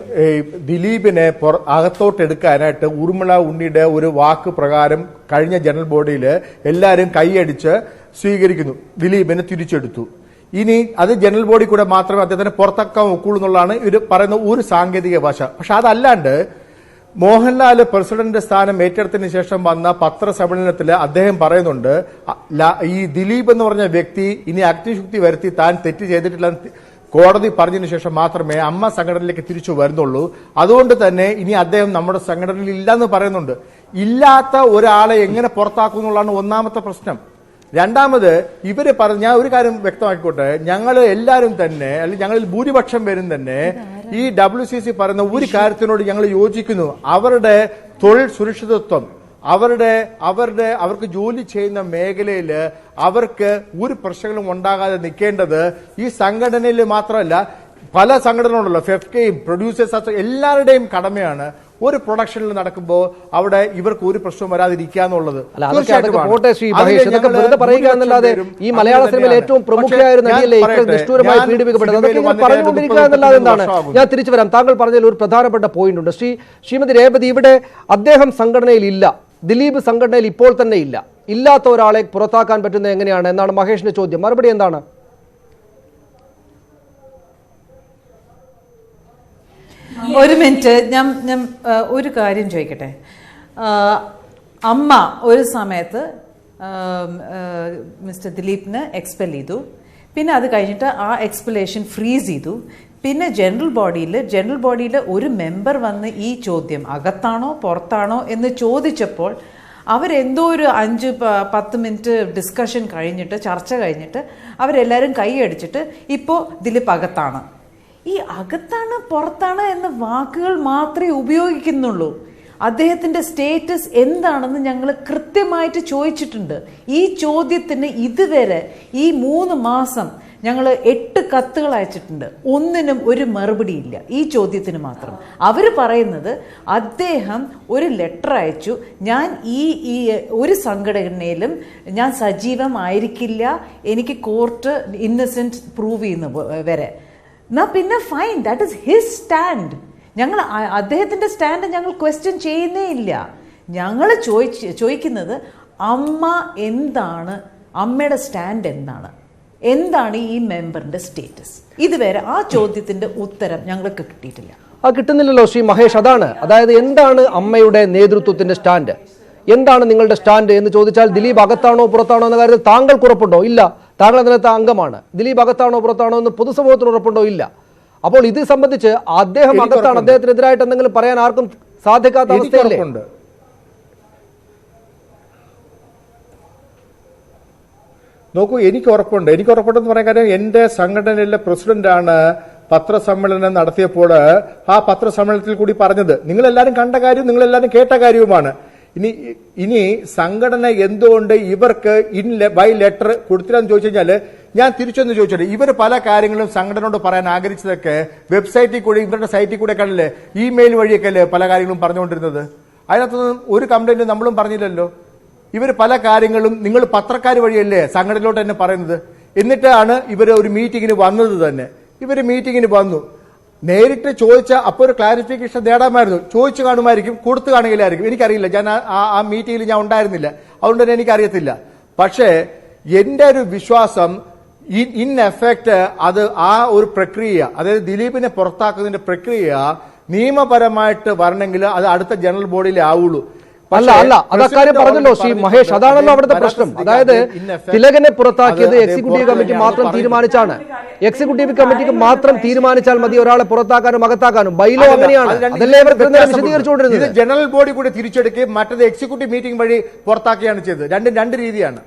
ദിലീപിനെ അകത്തോട്ടെടുക്കാനായിട്ട് ഊർമിള ഉണ്ണിയുടെ ഒരു വാക്ക് പ്രകാരം കഴിഞ്ഞ ജനറൽ ബോഡിയിൽ എല്ലാവരും കൈയടിച്ച് സ്വീകരിക്കുന്നു, ദിലീപിനെ തിരിച്ചെടുത്തു. ഇനി അത് ജനറൽ ബോഡി കൂടെ മാത്രമേ അദ്ദേഹത്തിന് പുറത്താക്കാൻ ഒക്കുള്ളൂ എന്നുള്ളതാണ് ഇവർ പറയുന്ന ഒരു സാങ്കേതിക ഭാഷ. പക്ഷെ അതല്ലാണ്ട് മോഹൻലാൽ പ്രസിഡന്റ് സ്ഥാനം ഏറ്റെടുത്തതിന് ശേഷം വന്ന പത്രസമ്മേളനത്തിൽ അദ്ദേഹം പറയുന്നുണ്ട്, ഈ ദിലീപ് എന്ന് പറഞ്ഞ വ്യക്തി ഇനി അഗ്നിശുക്തി വരുത്തി താൻ തെറ്റ് ചെയ്തിട്ടില്ല കോടതി പറഞ്ഞതിന് ശേഷം മാത്രമേ അമ്മ സംഘടനയിലേക്ക് തിരിച്ചു വരുന്നുള്ളൂ. അതുകൊണ്ട് തന്നെ ഇനി അദ്ദേഹം നമ്മുടെ സംഘടനയിൽ ഇല്ലെന്ന് പറയുന്നുണ്ട്. ഇല്ലാത്ത ഒരാളെ എങ്ങനെ പുറത്താക്കും എന്നുള്ളതാണ് ഒന്നാമത്തെ പ്രശ്നം. രണ്ടാമത് ഇവര് ഞാൻ ഒരു കാര്യം വ്യക്തമാക്കിക്കോട്ടെ, ഞങ്ങൾ എല്ലാവരും തന്നെ, അല്ലെങ്കിൽ ഞങ്ങളിൽ ഭൂരിപക്ഷം പേരും തന്നെ ഈ WCC പറയുന്ന ഒരു കാര്യത്തിനോട് ഞങ്ങൾ യോജിക്കുന്നു. അവരുടെ തൊഴിൽ സുരക്ഷിതത്വം, അവർക്ക് ജോലി ചെയ്യുന്ന മേഖലയിൽ അവർക്ക് ഒരു പ്രശ്നങ്ങളും ഉണ്ടാകാതെ നിൽക്കേണ്ടത് ഈ സംഘടനയിൽ മാത്രമല്ല, പല സംഘടനകളുണ്ടല്ലോ, ഫെഫ്കയും പ്രൊഡ്യൂസേഴ്സ് എല്ലാവരുടെയും കടമയാണ് ഒരു പ്രൊഡക്ഷനിൽ നടക്കുമ്പോൾ അവിടെ ഇവർക്ക് ഒരു പ്രശ്നവും വരാതിരിക്കുക എന്നുള്ളത്. പോട്ടെ ശ്രീ മഹേഷ്, ഇതൊക്കെ വെറുതെ പറയുക എന്നല്ലാതെ ഈ മലയാള സിനിമയിൽ ഏറ്റവും പ്രമുഖയായ ഒരു നടിയല്ലേ ഇത്ര നിഷ്ഠൂരമായി പീഡിപ്പിക്കപ്പെട്ടത്, അതൊക്കെ ഇങ്ങനെ പറഞ്ഞുകൊണ്ടിരിക്കുക എന്നല്ലാതെ എന്താണ്? ഞാൻ തിരിച്ചു വരാം. താങ്കൾ പറഞ്ഞതിൽ ഒരു പ്രധാനപ്പെട്ട പോയിന്റ് ഉണ്ട്. ശ്രീമതി രേവതി, ഇവിടെ അദ്ദേഹം സംഘടനയിൽ ഇല്ല, ദിലീപ് സംഘടനയിൽ ഇപ്പോൾ തന്നെ ഇല്ല, ഇല്ലാത്ത ഒരാളെ പുറത്താക്കാൻ പറ്റുന്നത് എങ്ങനെയാണ് എന്നാണ് മഹേഷിന്റെ ചോദ്യം. മറുപടി എന്താണ്? ഒരു മിനിറ്റ്, ഞാൻ ഒരു കാര്യം ചോദിക്കട്ടെ. അമ്മ ഒരു സമയത്ത് മിസ്റ്റർ ദിലീപിനെ എക്സ്പെൽ ചെയ്തു, പിന്നെ അത് കഴിഞ്ഞിട്ട് ആ എക്സ്പെലേഷൻ ഫ്രീസ് ചെയ്തു. പിന്നെ ജനറൽ ബോഡിയിൽ ഒരു മെമ്പർ വന്ന് ഈ ചോദ്യം അകത്താണോ പുറത്താണോ എന്ന് ചോദിച്ചപ്പോൾ അവരെന്തോ ഒരു 5-10 മിനിറ്റ് ഡിസ്കഷൻ കഴിഞ്ഞിട്ട്, ചർച്ച കഴിഞ്ഞിട്ട് അവരെല്ലാവരും കൈയടിച്ചിട്ട് ഇപ്പോൾ ദിലീപ് അകത്താണ്. ഈ അകത്താണ് പുറത്താണ് എന്ന വാക്കുകൾ മാത്രമേ ഉപയോഗിക്കുന്നുള്ളൂ. അദ്ദേഹത്തിൻ്റെ സ്റ്റേറ്റസ് എന്താണെന്ന് ഞങ്ങൾ കൃത്യമായിട്ട് ചോദിച്ചിട്ടുണ്ട്. ഈ ചോദ്യത്തിന് ഇതുവരെ ഈ 3 മാസം ഞങ്ങൾ 8 കത്തുകൾ അയച്ചിട്ടുണ്ട്, ഒന്നിനും ഒരു മറുപടിയില്ല ഈ ചോദ്യത്തിന് മാത്രം. അവർ പറയുന്നത് അദ്ദേഹം ഒരു ലെറ്റർ അയച്ചു, ഞാൻ ഈ ഒരു സംഘടനയിലും ഞാൻ സജീവമായിരിക്കില്ല, എനിക്ക് കോർട്ട് ഇന്നസെന്റ് പ്രൂവ് ചെയ്യുന്ന വരെ. എന്നാ പിന്നെ fine, that is his stand. ഞങ്ങൾ അദ്ദേഹത്തിന്റെ സ്റ്റാൻഡ് ഞങ്ങൾ ക്വസ്റ്റ്യൻ ചെയ്യുന്നേ ഇല്ല. ഞങ്ങൾ ചോദിക്കുന്നത് അമ്മ എന്താണ്, അമ്മയുടെ സ്റ്റാൻഡ് എന്താണ് ഈ മെമ്പറിന്റെ സ്റ്റേറ്റസ്. ഇതുവരെ ആ ചോദ്യത്തിന്റെ ഉത്തരം ഞങ്ങൾക്ക് കിട്ടിയിട്ടില്ല. കിട്ടുന്നില്ലല്ലോ ശ്രീ മഹേഷ്. അതായത് എന്താണ് അമ്മയുടെ നേതൃത്വത്തിന്റെ സ്റ്റാൻഡ്, എന്താണ് നിങ്ങളുടെ സ്റ്റാൻഡ് എന്ന് ചോദിച്ചാൽ ദിലീപ് അകത്താണോ പുറത്താണോ എന്ന കാര്യത്തിൽ താങ്കൾക്ക് ഉറപ്പുണ്ടോ? ഇല്ല. താങ്കൾ അതിനകത്ത് അംഗമാണ്. ദിലീപ് അകത്താണോ പുറത്താണോ എന്ന് പൊതുസമൂഹത്തിന് ഉറപ്പുണ്ടോ? ഇല്ല. അപ്പോൾ ഇത് സംബന്ധിച്ച് അദ്ദേഹം അകത്താണ്, അദ്ദേഹത്തിനെതിരായിട്ട് എന്തെങ്കിലും പറയാൻ ആർക്കും സാധിക്കാത്ത അവസ്ഥയല്ലേ? നോക്കൂ, എനിക്ക് ഉറപ്പുണ്ടെന്ന് പറയാൻ കാര്യം എന്റെ സംഘടനയിലെ പ്രസിഡന്റാണ് പത്രസമ്മേളനം നടത്തിയപ്പോൾ ആ പത്രസമ്മേളനത്തിൽ കൂടി പറഞ്ഞത്. നിങ്ങളെല്ലാവരും കണ്ട കാര്യവും നിങ്ങളെല്ലാവരും കേട്ട കാര്യവുമാണ്. ഇനി സംഘടന എന്തുകൊണ്ട് ഇവർക്ക് ബൈ ലെറ്റർ കൊടുത്തില്ലെന്ന് ചോദിച്ചു കഴിഞ്ഞാല് ഞാൻ തിരിച്ചൊന്ന് ചോദിച്ചോട്ടെ, ഇവർ പല കാര്യങ്ങളും സംഘടനയോട് പറയാൻ ആഗ്രഹിച്ചതൊക്കെ വെബ്സൈറ്റിൽ കൂടി ഇവരുടെ സൈറ്റിൽ കൂടെ കണ്ടല്ലേ, ഇമെയിൽ വഴിയൊക്കെ അല്ലേ പല കാര്യങ്ങളും പറഞ്ഞുകൊണ്ടിരുന്നത്. അതിനകത്തൊന്നും ഒരു കംപ്ലൈന്റ് നമ്മളും പറഞ്ഞില്ലല്ലോ. ഇവർ പല കാര്യങ്ങളും നിങ്ങൾ പത്രക്കാർ വഴിയല്ലേ സംഘടനയിലോട്ട് തന്നെ പറയുന്നത്. എന്നിട്ടാണ് ഇവർ ഒരു മീറ്റിങ്ങിന് വന്നത് തന്നെ. ഇവർ മീറ്റിങ്ങിന് വന്നു, നേരിട്ട് ചോദിച്ച അപ്പോൾ ഒരു ക്ലാരിഫിക്കേഷൻ നേടാമായിരുന്നു. ചോദിച്ചു കാണുമായിരിക്കും, കൊടുത്തു കാണുകയില്ലായിരിക്കും, എനിക്കറിയില്ല. ഞാൻ ആ മീറ്റിംഗിൽ ഞാൻ ഉണ്ടായിരുന്നില്ല, അതുകൊണ്ട് തന്നെ എനിക്കറിയത്തില്ല. പക്ഷേ എന്റെ ഒരു വിശ്വാസം ഇൻ എഫക്ട് അത് ആ ഒരു പ്രക്രിയ, അതായത് ദിലീപിനെ പുറത്താക്കുന്നതിന്റെ പ്രക്രിയ നിയമപരമായിട്ട് വരണമെങ്കിൽ അത് അടുത്ത ജനറൽ ബോഡിയിലേ ആവുള്ളൂ. അല്ല അതാര്യം പറഞ്ഞല്ലോ ശ്രീ മഹേഷ്. അതാണല്ലോ അവിടുത്തെ പ്രശ്നം. അതായത് തിലകനെ പുറത്താക്കിയത് എക്സിക്യൂട്ടീവ് കമ്മിറ്റി മാത്രം തീരുമാനിച്ചാണ്. എക്സിക്യൂട്ടീവ് കമ്മിറ്റിക്ക് മാത്രം തീരുമാനിച്ചാൽ മതി ഒരാളെ പുറത്താക്കാനും അകത്താക്കാനും. ബൈലോ അങ്ങനെയാണ്, അതല്ലേ ഇവർ വിശദീകരിച്ചുകൊണ്ടിരുന്നത്. ജനറൽ ബോഡി കൂടി തിരിച്ചെടുക്കുകയും മറ്റത് എക്സിക്യൂട്ടീവ് മീറ്റിംഗ് വഴി പുറത്താക്കുകയാണ് ചെയ്തത്. രണ്ട് രീതിയാണ്.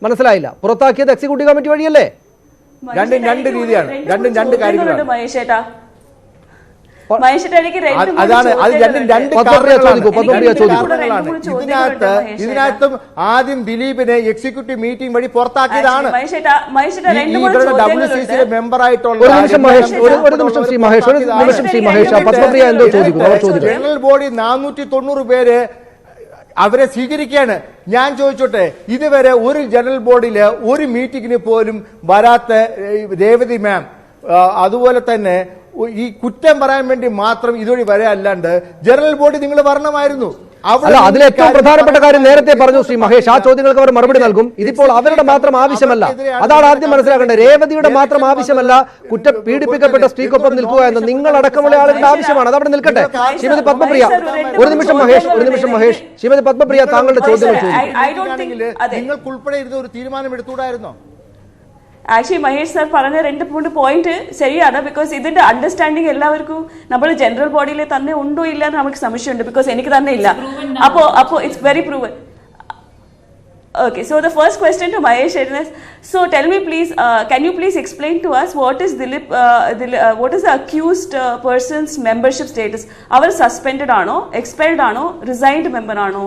മനസ്സിലായില്ല. പുറത്താക്കിയത് എക്സിക്യൂട്ടീവ് കമ്മിറ്റി വഴിയല്ലേ? രണ്ട് രീതിയാണ്, രണ്ട് കാര്യങ്ങളാണ്. ഇതിനകത്തും ആദ്യം ദിലീപിനെ എക്സിക്യൂട്ടീവ് മീറ്റിംഗ് വഴി പുറത്താക്കിയതാണ്. WCC മെമ്പർ ആയിട്ടുള്ള ജനറൽ ബോഡി 490 പേര് അവരെ സ്വീകരിക്കുകയാണ്. ഞാൻ ചോദിച്ചോട്ടെ, ഇതുവരെ ഒരു ജനറൽ ബോഡിയില് ഒരു മീറ്റിംഗിന് പോലും വരാത്ത രേവതി മാം, അതുപോലെ തന്നെ ഈ കുറ്റം പറയാൻ വേണ്ടി മാത്രം ഇതുവഴി വരാല്ലാണ്ട് ജനറൽ ബോഡി നിങ്ങൾ വരണമായിരുന്നു. അല്ല, അതിലേറ്റവും പ്രധാനപ്പെട്ട കാര്യം നേരത്തെ പറഞ്ഞു ശ്രീ മഹേഷ്. ആ ചോദ്യങ്ങൾക്ക് അവർ മറുപടി നൽകും. ഇതിപ്പോൾ അവരുടെ മാത്രം ആവശ്യമല്ല, അതാണ് ആദ്യം മനസ്സിലാക്കേണ്ടത്. രേവതിയുടെ മാത്രം ആവശ്യമല്ല പീഡിപ്പിക്കപ്പെട്ട സ്ത്രീക്കൊപ്പം നിൽക്കുക എന്ന് നിങ്ങളടക്കമുള്ള ആളുകളുടെ ആവശ്യമാണ്. അതവിടെ നിൽക്കട്ടെ. ശ്രീമതി പത്മപ്രിയ, ഒരു നിമിഷം മഹേഷ്. ശ്രീമതി പത്മപ്രിയ, താങ്കളുടെ ചോദ്യങ്ങൾ ചോദിക്കും. നിങ്ങൾക്ക് ഉൾപ്പെടെ ഇരുന്ന് ഒരു തീരുമാനം എടുത്തുകൂടായിരുന്നോ? ആക്ച്വലി മഹേഷ് സാർ പറഞ്ഞ 2 പോയിന്റ് ശരിയാണ്. ബിക്കോസ് ഇതിന്റെ അണ്ടർസ്റ്റാൻഡിങ് എല്ലാവർക്കും നമ്മൾ ജനറൽ ബോഡിയിൽ തന്നെ ഉണ്ടോ ഇല്ല എന്ന് നമുക്ക് സംശയമുണ്ട്. ബിക്കോസ് എനിക്ക് തന്നെ ഇല്ല. അപ്പോ it's very proven. Okay, so the first question to Mahesh is, so tell me please, can you please explain to us what is what is the accused person's membership status? Our suspended ano, expelled ano, resigned member ano?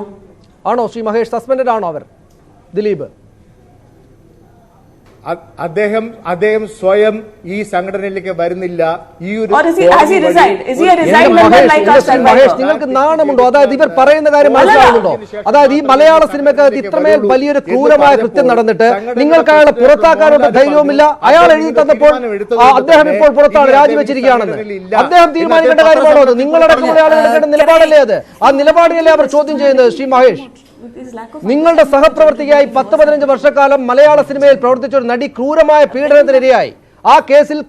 ആണോ Shri Mahesh? Suspended ആണോ അവർ, ദിലീപ്? അദ്ദേഹം സ്വയം ഈ സംഘടനയിലേക്ക് വരുന്നില്ല. ഈ ഒരു മഹേഷ്, നിങ്ങൾക്ക് നാണമുണ്ടോ? അതായത് ഇവർ പറയുന്ന കാര്യം മനസ്സിലാകുന്നുണ്ടോ? അതായത് ഈ മലയാള സിനിമയ്ക്കകത്ത് ഇത്രമേൽ വലിയൊരു ക്രൂരമായ കൃത്യം നടന്നിട്ട് നിങ്ങൾക്ക് അയാളെ പുറത്താക്കാനുള്ള ധൈര്യവുമില്ല. അയാൾ എഴുതി തന്നപ്പോൾ അദ്ദേഹം ഇപ്പോൾ പുറത്താണ്, രാജിവെച്ചിരിക്കുകയാണെന്ന്. അദ്ദേഹം തീരുമാനിക്കേണ്ട കാര്യമാണോ അത്? നിങ്ങളടക്കമുള്ള ആളുകളുടെ നിലപാടല്ലേ അത്? ആ നിലപാടിനല്ലേ അവർ ചോദ്യം ചെയ്യുന്നത്? ശ്രീ മഹേഷ്, നിങ്ങളുടെ സഹപ്രവർത്തകയായി 10-15 വർഷക്കാലം മലയാള സിനിമയിൽ പ്രവർത്തിച്ച ഒരു നടി ക്രൂരമായ പീഡനത്തിനിരയായി ആ കേസിൽ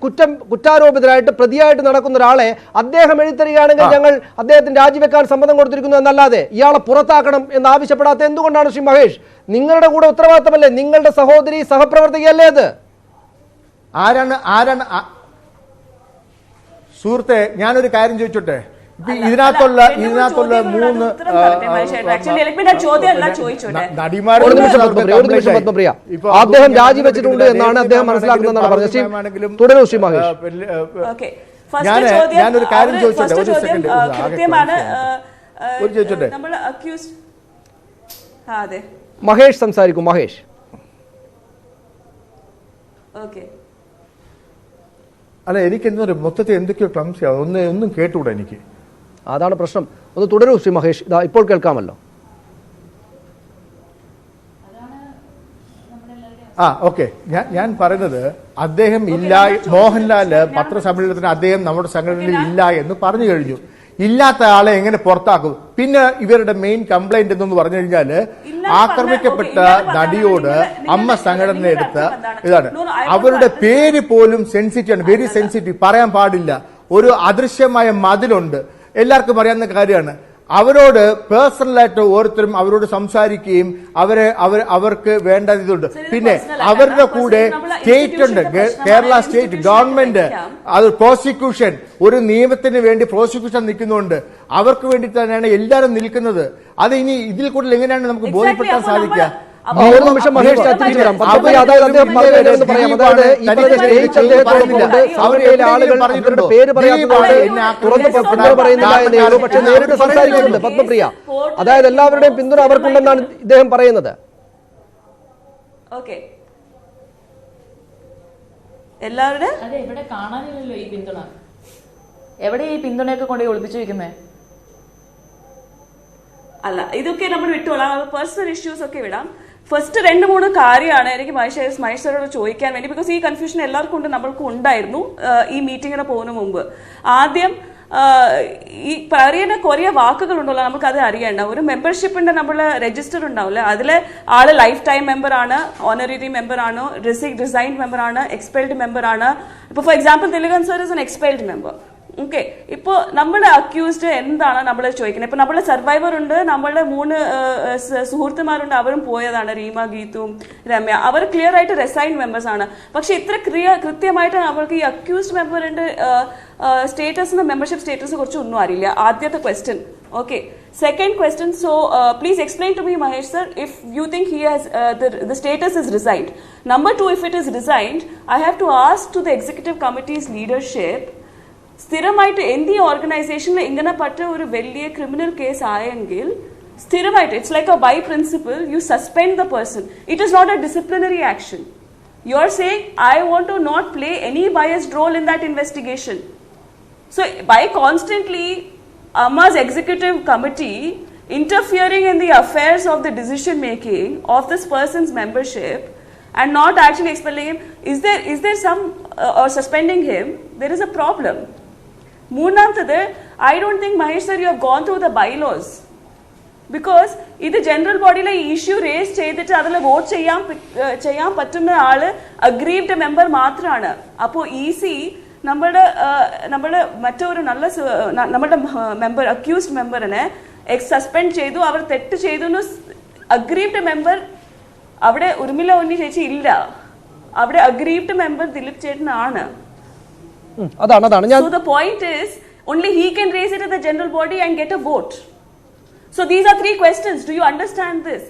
കുറ്റാരോപിതരായിട്ട് പ്രതിയായിട്ട് നടക്കുന്ന ഒരാളെ അദ്ദേഹം എഴുത്തരികയാണെങ്കിൽ ഞങ്ങൾ അദ്ദേഹത്തിന് രാജിവെക്കാൻ സമ്മതം കൊടുത്തിരിക്കുന്നു എന്നല്ലാതെ ഇയാളെ പുറത്താക്കണം എന്ന് ആവശ്യപ്പെടാത്ത എന്തുകൊണ്ടാണ് ശ്രീ മഹേഷ്? നിങ്ങളുടെ കൂടെ ഉത്തരവാദിത്തമല്ലേ? നിങ്ങളുടെ സഹോദരി സഹപ്രവർത്തകയല്ലേ അത്? ആരാണ് സുഹൃത്തെ, ഞാനൊരു കാര്യം ചോദിച്ചോട്ടെ. ഇതിനകത്തുള്ള 3 പത്മപ്രിയ അദ്ദേഹം രാജിവെച്ചിട്ടുണ്ട് എന്നാണ് അദ്ദേഹം മനസ്സിലാക്കുന്നതെന്നാണ് പറഞ്ഞത്. തുടരൂ ശ്രീ മഹേഷ്. ഞാനൊരു കാര്യം ചോദിച്ചോട്ടെ, ഒരു സെക്കൻഡ് ചോദിച്ചോട്ടെ. മഹേഷ് സംസാരിക്കും. മഹേഷ്, അല്ല, എനിക്ക് എന്താ മൊത്തത്തിൽ എന്തൊക്കെയോ ക്ലംസി ആവും, ഒന്നും കേട്ടുകൂടാ എനിക്ക്. അതാണ് പ്രശ്നം. ഒന്ന് തുടരൂ ശ്രീ മഹേഷ്. ഇതാ ഇപ്പോൾ കേൾക്കാമല്ലോ. ഓക്കെ. ഞാൻ പറയുന്നത്, അദ്ദേഹം ഇല്ല, മോഹൻലാല് പത്രസമ്മേളനത്തിന് അദ്ദേഹം നമ്മുടെ സംഘടനയിൽ ഇല്ല എന്ന് പറഞ്ഞു കഴിഞ്ഞു. ഇല്ലാത്ത ആളെ എങ്ങനെ പുറത്താക്കും? പിന്നെ ഇവരുടെ മെയിൻ കംപ്ലൈന്റ് എന്ന് പറഞ്ഞു കഴിഞ്ഞാല് ആക്രമിക്കപ്പെട്ട നടിയോട് അമ്മ സംഘടന എടുത്ത ഇതാണ്. അവരുടെ പേര് പോലും സെൻസിറ്റീവ് ആണ്, വെരി സെൻസിറ്റീവ്, പറയാൻ പാടില്ല. ഒരു അദൃശ്യമായ മതിലുണ്ട്, എല്ലാവർക്കും അറിയാവുന്ന കാര്യമാണ്. അവരോട് പേഴ്സണലായിട്ട് ഓരോരുത്തരും അവരോട് സംസാരിക്കുകയും അവർക്ക് വേണ്ട ഇതുണ്ട്. പിന്നെ അവരുടെ കൂടെ സ്റ്റേറ്റ് ഉണ്ട്, കേരള സ്റ്റേറ്റ് ഗവൺമെന്റ്, അത് പ്രോസിക്യൂഷൻ, ഒരു നിയമത്തിന് വേണ്ടി പ്രോസിക്യൂഷൻ നിൽക്കുന്നുണ്ട്. അവർക്ക് വേണ്ടി തന്നെയാണ് എല്ലാവരും നിൽക്കുന്നത്. അത് ഇനി ഇതിൽ കൂടുതൽ എങ്ങനെയാണ് നമുക്ക് ബോധ്യപ്പെടുത്താൻ സാധിക്കുക? ഒരു നിമിഷം മഹേഷ് തിരിച്ചു വരാം. അതായത് അദ്ദേഹം പറയുന്നത് പറയാം. അതായത് ഈ ആളുകൾ അവരുടെ പേര് പറയാത്തതുകൊണ്ട് തുറന്ന് പറയുന്നില്ല എന്നേ ഉള്ളൂ. പക്ഷെ നേരിട്ട് സംസാരിക്കുന്നുണ്ട് പത്മപ്രിയ. അതായത് എല്ലാവരുടെയും പിന്തുണ അവർക്കുണ്ടെന്നാണ് ഇദ്ദേഹം പറയുന്നത്. എല്ലാവരുടെ ഇവിടെ കാണാനില്ലല്ലോ ഈ പിന്തുണ. എവിടെ ഈ പിന്തുണയൊക്കെ കൊണ്ടുപോയി ഒളിപ്പിച്ചു വെക്കുന്നേ? അല്ല, ഇതൊക്കെ നമ്മൾ വിട്ടോളാം, പേഴ്സണൽ ഇഷ്യൂസ് ഒക്കെ വിടാം. ഫസ്റ്റ് 2-3 കാര്യമാണ് എനിക്ക് മഹേഷ് ചോദിക്കാൻ വേണ്ടി. ബിക്കോസ് ഈ കൺഫ്യൂഷൻ എല്ലാവർക്കും ഉണ്ട്, നമ്മൾക്കും ഉണ്ടായിരുന്നു ഈ മീറ്റിങ്ങിന് പോകുന്ന മുമ്പ്. ആദ്യം ഈ പറയുന്ന കുറേ വാക്കുകളുണ്ടല്ലോ, നമുക്കത് അറിയണ്ട. ഒരു മെമ്പർഷിപ്പിന്റെ നമ്മൾ രജിസ്റ്റർ ഉണ്ടാവില്ല, അതിൽ ആള് ലൈഫ് ടൈം മെമ്പർ ആണ്, ഓണററി മെമ്പർ ആണ്, റിസൈൻ മെമ്പർ ആണ്, എക്സ്പെൽഡ് മെമ്പർ ആണ്. ഇപ്പൊ for example Thilakan sir is an expelled member. Okay, ഇപ്പോൾ നമ്മുടെ അക്യൂസ്ഡ് എന്താണ് നമ്മൾ ചോദിക്കുന്നത്? ഇപ്പൊ നമ്മളെ സർവൈവർ ഉണ്ട്, നമ്മളുടെ 3 സുഹൃത്തുമാരുണ്ട്, അവരും പോയതാണ്, റീമ, ഗീതും, രമ്യ. അവർ ക്ലിയർ ആയിട്ട് റിസൈൻ മെമ്പേഴ്സ് ആണ്. പക്ഷെ ഇത്ര കൃത്യമായിട്ട് നമ്മൾക്ക് ഈ അക്യൂസ്ഡ് മെമ്പറിന്റെ സ്റ്റേറ്റസിന്, മെമ്പർഷിപ്പ് സ്റ്റേറ്റസിനെ കുറിച്ച് ഒന്നും അറിയില്ല. ആദ്യത്തെ question. Okay. Second question. So, please explain to me, Mahesh sir, if you think he has the status is resigned. Number 2, if it is resigned, I have to ask to the executive committee's leadership. സ്ഥിരമായിട്ട് എന്ത് ഓർഗനൈസേഷനിൽ ഇങ്ങനെ പറ്റ ഒരു വലിയ criminal case ആയെങ്കിൽ സ്ഥിരമായിട്ട് it's like a by principle you suspend the person. It is not a disciplinary action. You are saying I want to not play any biased role in that investigation. So by constantly Amma's executive committee interfering in the affairs of the decision making of this person's membership and not actually expelling him, is there some or suspending him, there is a problem. Moonantade, I don't think Mahesh sir you have gone through the bylaws, because ഇത് general ബോഡിയിലെ issue raise ചെയ്തിട്ട് അതിൽ vote ചെയ്യാൻ പറ്റുന്ന ആള് aggrieved member മാത്രമാണ്. അപ്പോൾ easy നമ്മുടെ മറ്റൊരു നമ്മുടെ മെമ്പർ, അക്യൂസ്ഡ് മെമ്പറിനെ സസ്പെൻഡ് ചെയ്തു, അവർ തെറ്റ് ചെയ്തു. അഗ്രീവ്ഡ് മെമ്പർ അവിടെ ഉർമിള ഉണ്ണി ചേച്ചി ഇല്ല, അവിടെ അഗ്രീവ്ഡ് മെമ്പർ ദിലീപ് ചേട്ടനാണ്. So the point is only he can raise it at the general body and get a vote. So these are 3 questions. Do you understand this?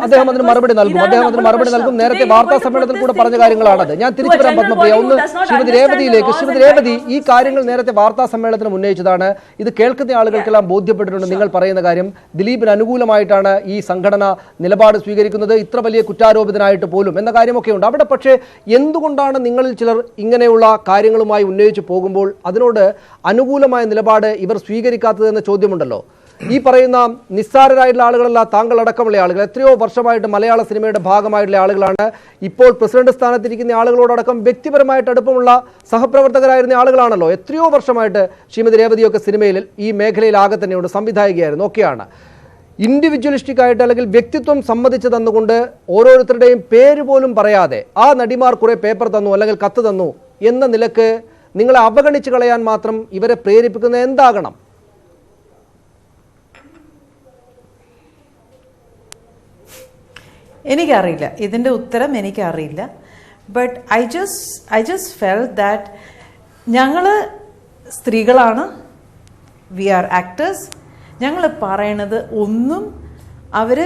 അദ്ദേഹം അതിന് മറുപടി നൽകും. നേരത്തെ വാർത്താ സമ്മേളനത്തിൽ കൂടെ പറഞ്ഞ കാര്യങ്ങളാണത്. ഞാൻ തിരിച്ചു വരാം പത്മപ്രിയ. ഒന്ന് ശ്രീമതി രേവതിയിലേക്ക്. ശ്രീമതി രേവതി, ഈ കാര്യങ്ങൾ നേരത്തെ വാർത്താ സമ്മേളനത്തിന് ഉന്നയിച്ചതാണ്. ഇത് കേൾക്കുന്ന ആളുകൾക്കെല്ലാം ബോധ്യപ്പെട്ടിട്ടുണ്ട്. നിങ്ങൾ പറയുന്ന കാര്യം ദിലീപിന് അനുകൂലമായിട്ടാണ് ഈ സംഘടന നിലപാട് സ്വീകരിക്കുന്നത്, ഇത്ര വലിയ കുറ്റാരോപിതനായിട്ട് പോലും എന്ന കാര്യമൊക്കെ ഉണ്ട് അവിടെ. പക്ഷേ എന്തുകൊണ്ടാണ് നിങ്ങളിൽ ചിലർ ഇങ്ങനെയുള്ള കാര്യങ്ങളുമായി ഉന്നയിച്ചു പോകുമ്പോൾ അതിനോട് അനുകൂലമായ നിലപാട് ഇവർ സ്വീകരിക്കാത്തതെന്ന ചോദ്യമുണ്ടല്ലോ. ഈ പറയുന്ന നിസ്സാരരായിട്ടുള്ള ആളുകളല്ല, താങ്കൾ അടക്കമുള്ള ആളുകൾ എത്രയോ വർഷമായിട്ട് മലയാള സിനിമയുടെ ഭാഗമായിട്ടുള്ള ആളുകളാണ്. ഇപ്പോൾ പ്രസിഡന്റ് സ്ഥാനത്തിരിക്കുന്ന ആളുകളോടക്കം വ്യക്തിപരമായിട്ട് അടുപ്പമുള്ള സഹപ്രവർത്തകരായിരുന്ന ആളുകളാണല്ലോ. എത്രയോ വർഷമായിട്ട് ശ്രീമതി രേവതിയൊക്കെ സിനിമയിൽ ഈ മേഖലയിൽ ആകെ തന്നെയുണ്ട്, സംവിധായികയായിരുന്നു, ഒക്കെയാണ്. ഇൻഡിവിജ്വലിസ്റ്റിക് ആയിട്ട് അല്ലെങ്കിൽ വ്യക്തിത്വം സമ്മതിച്ച് തന്നുകൊണ്ട് ഓരോരുത്തരുടെയും പേര് പോലും പറയാതെ ആ നടിമാർ കുറെ പേപ്പർ തന്നു അല്ലെങ്കിൽ കത്ത് തന്നു എന്ന നിലക്ക് നിങ്ങളെ അവഗണിച്ച് കളയാൻ മാത്രം ഇവരെ പ്രേരിപ്പിക്കുന്നത് എന്താകണം? എനിക്കറിയില്ല, ഇതിൻ്റെ ഉത്തരം എനിക്കറിയില്ല. But I just felt that ഞങ്ങൾ സ്ത്രീകളാണ്, വി ആർ ആക്ടേഴ്സ്. ഞങ്ങൾ പറയണത് ഒന്നും അവർ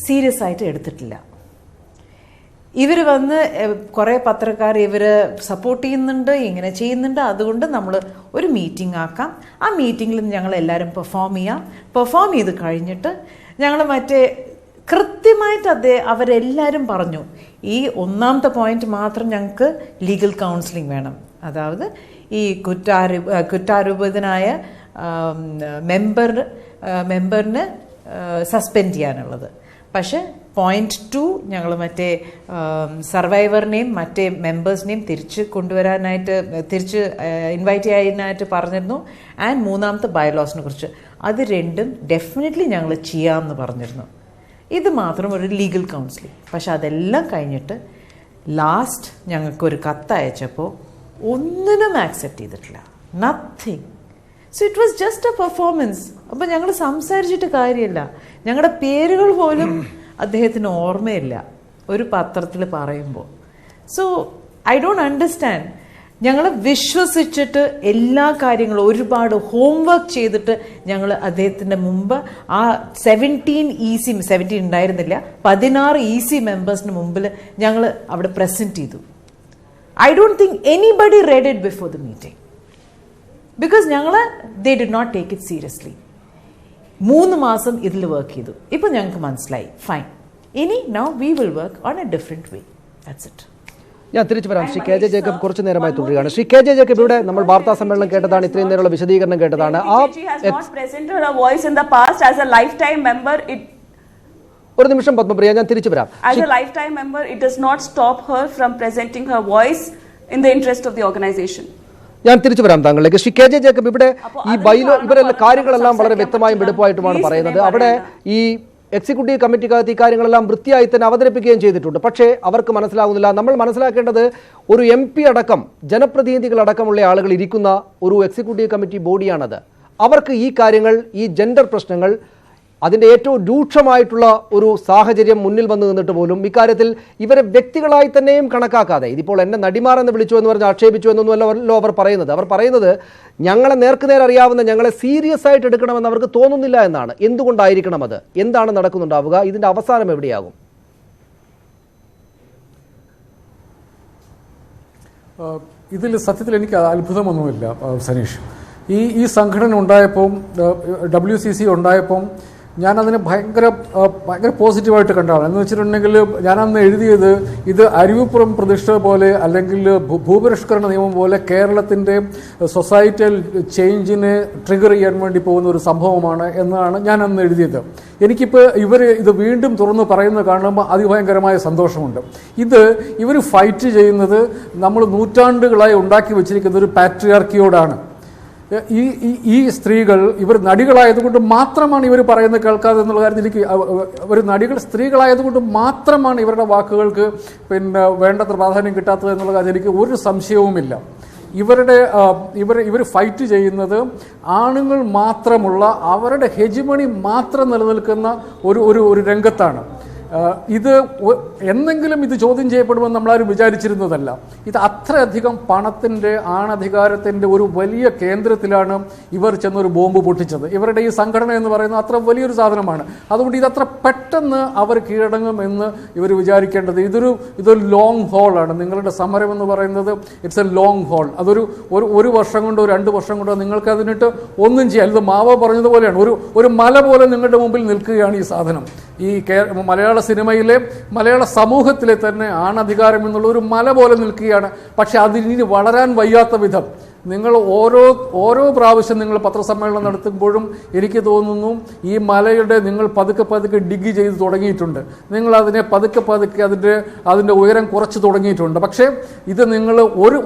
സീരിയസ് ആയിട്ട് എടുത്തിട്ടില്ല. ഇവർ വന്ന് കുറേ പത്രക്കാർ ഇവർ സപ്പോർട്ട് ചെയ്യുന്നുണ്ട്, ഇങ്ങനെ ചെയ്യുന്നുണ്ട്, അതുകൊണ്ട് നമ്മൾ ഒരു മീറ്റിംഗ് ആക്കാം. ആ മീറ്റിങ്ങിൽ ഞങ്ങൾ എല്ലാവരും പെർഫോം ചെയ്ത് കഴിഞ്ഞിട്ട് ഞങ്ങൾ മറ്റേ കൃത്യമായിട്ട് അവരെല്ലാവരും പറഞ്ഞു, ഈ ഒന്നാമത്തെ പോയിന്റ് മാത്രം ഞങ്ങൾക്ക് ലീഗൽ കൗൺസിലിംഗ് വേണം. അതായത് ഈ കുറ്റാരോപിതനായ മെമ്പറിന് സസ്പെൻഡ് ചെയ്യാനുള്ളത്. പക്ഷേ പോയിന്റ് 2 ഞങ്ങൾ മറ്റേ സർവൈവറിനെയും മറ്റേ മെമ്പേഴ്സിനെയും തിരിച്ച് ഇൻവൈറ്റ് ചെയ്യാനായിട്ട് പറഞ്ഞിരുന്നു. ആൻഡ് മൂന്നാമത്തെ ബൈലോസിനെ കുറിച്ച് അത് രണ്ടും ഡെഫിനറ്റ്ലി ഞങ്ങൾ ചെയ്യാമെന്ന് പറഞ്ഞിരുന്നു. ഇത് മാത്രം ഒരു ലീഗൽ കൗൺസിലിംഗ്. പക്ഷെ അതെല്ലാം കഴിഞ്ഞിട്ട് ലാസ്റ്റ് ഞങ്ങൾക്കൊരു കത്തയച്ചപ്പോൾ ഒന്നിനും ആക്സെപ്റ്റ് ചെയ്തിട്ടില്ല, nothing. So it was just A performance. അപ്പോൾ ഞങ്ങൾ സംസാരിച്ചിട്ട് കാര്യമില്ല. ഞങ്ങളുടെ പേരുകൾ പോലും അദ്ദേഹത്തിന് ഓർമ്മയില്ല ഒരു പത്രത്തിൽ പറയുമ്പോൾ. So I don't understand. ഞങ്ങൾ വിശ്വസിച്ചിട്ട് എല്ലാ കാര്യങ്ങളും ഒരുപാട് ഹോംവർക്ക് ചെയ്തിട്ട് ഞങ്ങൾ അദ്ദേഹത്തിൻ്റെ മുമ്പ് ആ 17 ഉണ്ടായിരുന്നില്ല, 16 EC മെമ്പേഴ്സിന് മുമ്പിൽ ഞങ്ങൾ അവിടെ പ്രസൻറ്റ് ചെയ്തു. I don't think anybody read it before the meeting because they did not take it seriously. 3 മാസം ഇതിൽ വർക്ക് ചെയ്തു. ഇപ്പം ഞങ്ങൾക്ക് മനസ്സിലായി, ഫൈൻ, ഇനി now we will work on A different way. That's it. ഞാൻ തിരിച്ചു വരാം. ശ്രീ കെ ജെ ജേക്കബ് കുറച്ചു നേരമായി തുടരുകയാണ്. ശ്രീ കെ ജെ ജേക്കബ്, ഇവിടെ നമ്മൾ വാർത്താ സമ്മേളനം കേട്ടതാണ്, ഇത്രയും നേരമുള്ള വിശദീകരണം കേട്ടതാണ്. ഒരു നിമിഷം പത്മപ്രിയ, ഞാൻ തിരിച്ചു വരാം. As a lifetime member, it does not stop her from presenting her voice in the interest of the organization. ഞാൻ തിരിച്ചു വരാം താങ്കളിലേക്ക്. ശ്രീ കെ ജെ ജേക്കബ്, ഇവിടെ ഈ ഇവരെല്ലാം കാര്യങ്ങളെല്ലാം വളരെ വ്യക്തമായും വെടുപ്പായിട്ടുമാണ് പറയുന്നത്. അവിടെ ഈ എക്സിക്യൂട്ടീവ് കമ്മിറ്റിക്കകത്ത് ഈ കാര്യങ്ങളെല്ലാം വൃത്തിയായി തന്നെ അവതരിപ്പിക്കുകയും ചെയ്തിട്ടുണ്ട്. പക്ഷേ അവർക്ക് മനസ്സിലാകുന്നില്ല. നമ്മൾ മനസ്സിലാക്കേണ്ടത് ഒരു MP അടക്കം ജനപ്രതിനിധികളടക്കമുള്ള ആളുകൾ ഇരിക്കുന്ന ഒരു എക്സിക്യൂട്ടീവ് കമ്മിറ്റി ബോഡിയാണത്. അവർക്ക് ഈ കാര്യങ്ങൾ, ഈ ജെൻഡർ പ്രശ്നങ്ങൾ, അതിൻ്റെ ഏറ്റവും രൂക്ഷമായിട്ടുള്ള ഒരു സാഹചര്യം മുന്നിൽ വന്നു നിന്നിട്ട് പോലും ഇക്കാര്യത്തിൽ ഇവരെ വ്യക്തികളായി തന്നെയും കണക്കാക്കാതെ, ഇതിപ്പോൾ എന്നെ നടിമാർ എന്ന് വിളിച്ചു എന്ന് പറഞ്ഞ് ആക്ഷേപിച്ചു എന്നൊന്നുമല്ലോ അവർ പറയുന്നത്. അവർ പറയുന്നത് ഞങ്ങളെ നേർക്കുനേർ അറിയാവുന്ന ഞങ്ങളെ സീരിയസ് ആയിട്ട് എടുക്കണമെന്ന് അവർക്ക് തോന്നുന്നില്ല എന്നാണ്. എന്തുകൊണ്ടായിരിക്കണം അത്? എന്താണ് നടക്കുന്നുണ്ടാവുക? ഇതിൻ്റെ അവസാനം എവിടെയാകും? ഇതിൽ സത്യത്തിൽ എനിക്ക് അത്ഭുതമൊന്നുമില്ല സനീഷ്. ഈ സംഘടന ഉണ്ടായപ്പോൾ, WCC ഉണ്ടായപ്പം ഞാനതിനെ ഭയങ്കര പോസിറ്റീവായിട്ട് കണ്ടാണ്. എന്ന് വെച്ചിട്ടുണ്ടെങ്കിൽ ഞാനന്ന് എഴുതിയത് ഇത് അരുവിപ്പുറം പ്രതിഷ്ഠ പോലെ അല്ലെങ്കിൽ ഭൂപരിഷ്കരണ നിയമം പോലെ കേരളത്തിൻ്റെ സൊസൈറ്റൽ ചേഞ്ചിനെ ട്രിഗർ ചെയ്യാൻ വേണ്ടി പോകുന്ന ഒരു സംഭവമാണ് എന്നാണ് ഞാനന്ന് എഴുതിയത്. എനിക്കിപ്പോൾ ഇത് വീണ്ടും തുറന്ന് പറയുന്നത് കാണുമ്പോൾ അതിഭയങ്കരമായ സന്തോഷമുണ്ട്. ഇവർ ഫൈറ്റ് ചെയ്യുന്നത് നമ്മൾ നൂറ്റാണ്ടുകളായി ഉണ്ടാക്കി വെച്ചിരിക്കുന്ന ഒരു പാട്രിയാർക്കിയോടാണ്. ഈ സ്ത്രീകൾ ഇവർ നടികളായതുകൊണ്ട് മാത്രമാണ് ഇവർ പറയുന്നത് കേൾക്കാതെ എന്നുള്ള കാര്യത്തിൽ എനിക്ക് സ്ത്രീകളായതുകൊണ്ട് മാത്രമാണ് ഇവരുടെ വാക്കുകൾക്ക് വേണ്ടത്ര പ്രാധാന്യം കിട്ടാത്തത് എന്നുള്ള കാര്യത്തിൽ എനിക്ക് ഒരു സംശയവുമില്ല. ഇവർ ഫൈറ്റ് ചെയ്യുന്നത് ആണുങ്ങൾ മാത്രമുള്ള അവരുടെ ഹെജിമണി മാത്രം നിലനിൽക്കുന്ന ഒരു രംഗത്താണ്. ഇത് എന്തെങ്കിലും ഇത് ചോദ്യം ചെയ്യപ്പെടുമെന്ന് നമ്മളാരും വിചാരിച്ചിരുന്നതല്ല. ഇത് അത്രയധികം പണത്തിൻ്റെ ആണധികാരത്തിൻ്റെ ഒരു വലിയ കേന്ദ്രത്തിലാണ് ഇവർ ചെന്നൊരു ബോംബ് പൊട്ടിച്ചത്. ഇവരുടെ ഈ സംഘടന എന്ന് പറയുന്നത് അത്ര വലിയൊരു സാധനമാണ്. അതുകൊണ്ട് ഇതത്ര പെട്ടെന്ന് അവർ കീഴടങ്ങും എന്ന് ഇവർ വിചാരിക്കേണ്ടത്. ഇതൊരു ലോങ് ഹോളാണ്. നിങ്ങളുടെ സമരം എന്ന് പറയുന്നത് ഇറ്റ്സ് എ ലോങ് ഹോൾ. അതൊരു ഒരു വർഷം കൊണ്ടോ 2 വർഷം കൊണ്ടോ നിങ്ങൾക്ക് അതിനിട്ട് ഒന്നും ചെയ്യാം. ഇത് മാവോ പറഞ്ഞതുപോലെയാണ്. ഒരു മല പോലെ നിങ്ങളുടെ മുമ്പിൽ നിൽക്കുകയാണ് ഈ സാധനം. ഈ മലയാള സിനിമയിലെ മലയാള സമൂഹത്തിലെ തന്നെ ആണധികാരം എന്നുള്ള ഒരു മല പോലെ നിൽക്കുകയാണ്. പക്ഷെ അതിനി വളരാൻ വയ്യാത്ത വിധം നിങ്ങൾ ഓരോ പ്രാവശ്യം നിങ്ങൾ പത്രസമ്മേളനം നടത്തുമ്പോഴും എനിക്ക് തോന്നുന്നു ഈ മലയുടെ നിങ്ങൾ പതുക്കെ ഡിഗ് ചെയ്ത് തുടങ്ങിയിട്ടുണ്ട്. നിങ്ങൾ അതിനെ പതുക്കെ അതിൻ്റെ ഉയരം കുറച്ച് തുടങ്ങിയിട്ടുണ്ട്. പക്ഷേ ഇത് നിങ്ങൾ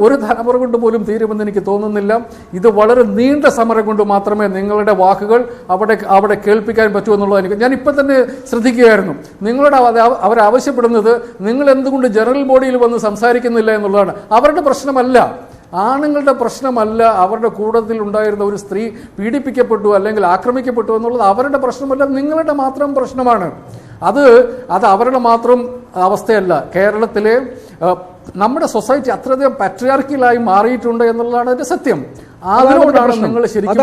ഒരു തലമുറ കൊണ്ട് പോലും തീരുമെന്ന് എനിക്ക് തോന്നുന്നില്ല. ഇത് വളരെ നീണ്ട സമരം കൊണ്ട് മാത്രമേ നിങ്ങളുടെ വാക്കുകൾ അവിടെ കേൾപ്പിക്കാൻ പറ്റൂ എന്നുള്ളത് ഞാൻ ഇപ്പം തന്നെ ശ്രദ്ധിക്കുകയായിരുന്നു. നിങ്ങളുടെ അവരാവശ്യപ്പെടുന്നത് നിങ്ങൾ എന്തുകൊണ്ട് ജനറൽ ബോഡിയിൽ വന്ന് സംസാരിക്കുന്നില്ല എന്നുള്ളതാണ്. അവരുടെ പ്രശ്നമല്ല, ആണുങ്ങളുടെ പ്രശ്നമല്ല. അവരുടെ കൂട്ടത്തിൽ ഉണ്ടായിരുന്ന ഒരു സ്ത്രീ പീഡിപ്പിക്കപ്പെട്ടു അല്ലെങ്കിൽ ആക്രമിക്കപ്പെട്ടു എന്നുള്ളത് അവരുടെ പ്രശ്നമല്ല, നിങ്ങളുടെ മാത്രം പ്രശ്നമാണ്. അത് അവരുടെ മാത്രം അവസ്ഥയല്ല. കേരളത്തിലെ നമ്മുടെ സൊസൈറ്റി അത്രയധികം പാട്രിയാർക്കിലായി മാറിയിട്ടുണ്ട് എന്നുള്ളതാണ് അതിന്റെ സത്യം. അതിനോടാണ് നിങ്ങൾ ശരിക്കും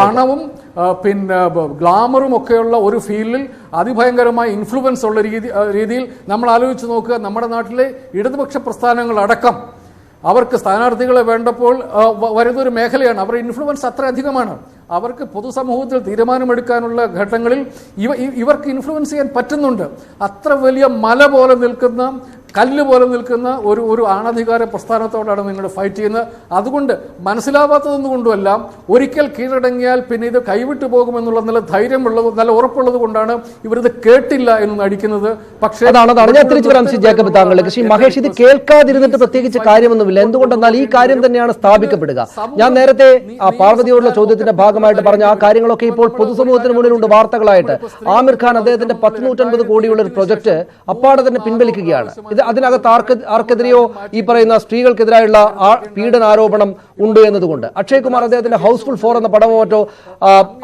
പണവും പിന്നെ ഗ്ലാമറും ഒക്കെയുള്ള ഒരു ഫീൽഡിൽ അതിഭയങ്കരമായ ഇൻഫ്ലുവൻസ് ഉള്ള രീതിയിൽ നമ്മൾ ആലോചിച്ച് നോക്കുക. നമ്മുടെ നാട്ടിലെ ഇടതുപക്ഷ പ്രസ്ഥാനങ്ങൾ അടക്കം അവർക്ക് സ്ഥാനാർത്ഥികളെ വേണ്ടപ്പോൾ വരുന്നൊരു മേഖലയാണ്. അവരുടെ ഇൻഫ്ലുവൻസ് അത്ര അധികമാണ്. അവർക്ക് പൊതുസമൂഹത്തിൽ തീരുമാനമെടുക്കാനുള്ള ഘട്ടങ്ങളിൽ ഇവർക്ക് ഇൻഫ്ലുവൻസ് ചെയ്യാൻ പറ്റുന്നുണ്ട്. അത്ര വലിയ മല പോലെ നിൽക്കുന്ന കല്ല് പോലെ നിൽക്കുന്ന ഒരു ആണധികാര പ്രസ്ഥാനത്തോടാണ് നിങ്ങൾ ഫൈറ്റ് ചെയ്യുന്നത്. അതുകൊണ്ട് മനസ്സിലാവാത്തതൊന്നുകൊണ്ടുമല്ല, ഒരിക്കൽ കീഴടങ്ങിയാൽ പിന്നെ ഇത് കൈവിട്ടു പോകുമെന്നുള്ള നല്ല ധൈര്യമുള്ളത്, നല്ല ഉറപ്പുള്ളത് കൊണ്ടാണ് ഇവരിത് കേട്ടില്ല എന്ന് നടിക്കുന്നത്. പക്ഷേ ഞാൻ തിരിച്ചു വരാം ശ്രീ ജേക്കബ് താങ്കളിലേക്ക്. ശ്രീ മഹേഷ്, ഇത് കേൾക്കാതിരുന്നിട്ട് പ്രത്യേകിച്ച് കാര്യമൊന്നുമില്ല. എന്തുകൊണ്ടെന്നാൽ ഈ കാര്യം തന്നെയാണ് സ്ഥാപിക്കപ്പെടുക. ഞാൻ നേരത്തെ പാർവതിയോടുള്ള ചോദ്യത്തിന്റെ ഭാഗമായിട്ട് പറഞ്ഞ ആ കാര്യങ്ങളൊക്കെ ഇപ്പോൾ പൊതുസമൂഹത്തിന് മുന്നിലുണ്ട് വാർത്തകളായിട്ട്. ആമിർ ഖാൻ അദ്ദേഹത്തിന്റെ 150 കോടിയുള്ള ഒരു പ്രൊജക്ട് അപ്പാടെ തന്നെ പിൻവലിക്കുകയാണ്. ഇത് അതിനകത്ത് ആർക്കെതിരെയോ ഈ പറയുന്ന സ്ത്രീകൾക്കെതിരായുള്ള പീഡനാരോപണം ഉണ്ട് എന്നതുകൊണ്ട് അക്ഷയ് കുമാർ അദ്ദേഹത്തിന്റെ ഹൗസ്ഫുൾ 4 എന്ന പടമോ മറ്റോ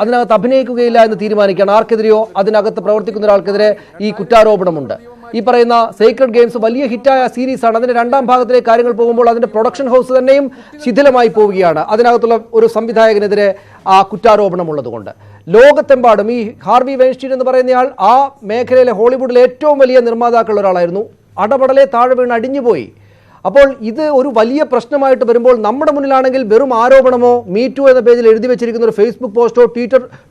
അതിനകത്ത് അഭിനയിക്കുകയില്ല എന്ന് തീരുമാനിക്കുകയാണ്. ആർക്കെതിരെയോ അതിനകത്ത് പ്രവർത്തിക്കുന്ന ഒരാൾക്കെതിരെ ഈ കുറ്റാരോപണമുണ്ട്. ഈ പറയുന്ന സീക്രട്ട് ഗെയിംസ് വലിയ ഹിറ്റായ സീരീസാണ്. അതിന്റെ 2ാം ഭാഗത്തിലേക്ക് കാര്യങ്ങൾ പോകുമ്പോൾ അതിന്റെ പ്രൊഡക്ഷൻ ഹൗസ് തന്നെയും ശിഥിലമായി പോവുകയാണ്. അതിനകത്തുള്ള ഒരു സംവിധായകനെതിരെ ആ കുറ്റാരോപണം ഉള്ളതുകൊണ്ട് ലോകത്തെമ്പാടും ഈ ഹാർവി വെയിൻസ്റ്റീൻ എന്ന് പറയുന്നയാൾ ആ മേഖലയിലെ ഹോളിവുഡിലെ ഏറ്റവും വലിയ നിർമ്മാതാക്കളുള്ള ഒരാളായിരുന്നു. അടപടലെ താഴെ വീണ് അടിഞ്ഞുപോയി. അപ്പോൾ ഇത് ഒരു വലിയ പ്രശ്നമായിട്ട് വരുമ്പോൾ നമ്മുടെ മുന്നിലാണെങ്കിൽ വെറും ആരോപണമോ മീറ്റു എന്ന പേജിൽ എഴുതി വെച്ചിരിക്കുന്ന ഒരു ഫേസ്ബുക്ക് പോസ്റ്റോ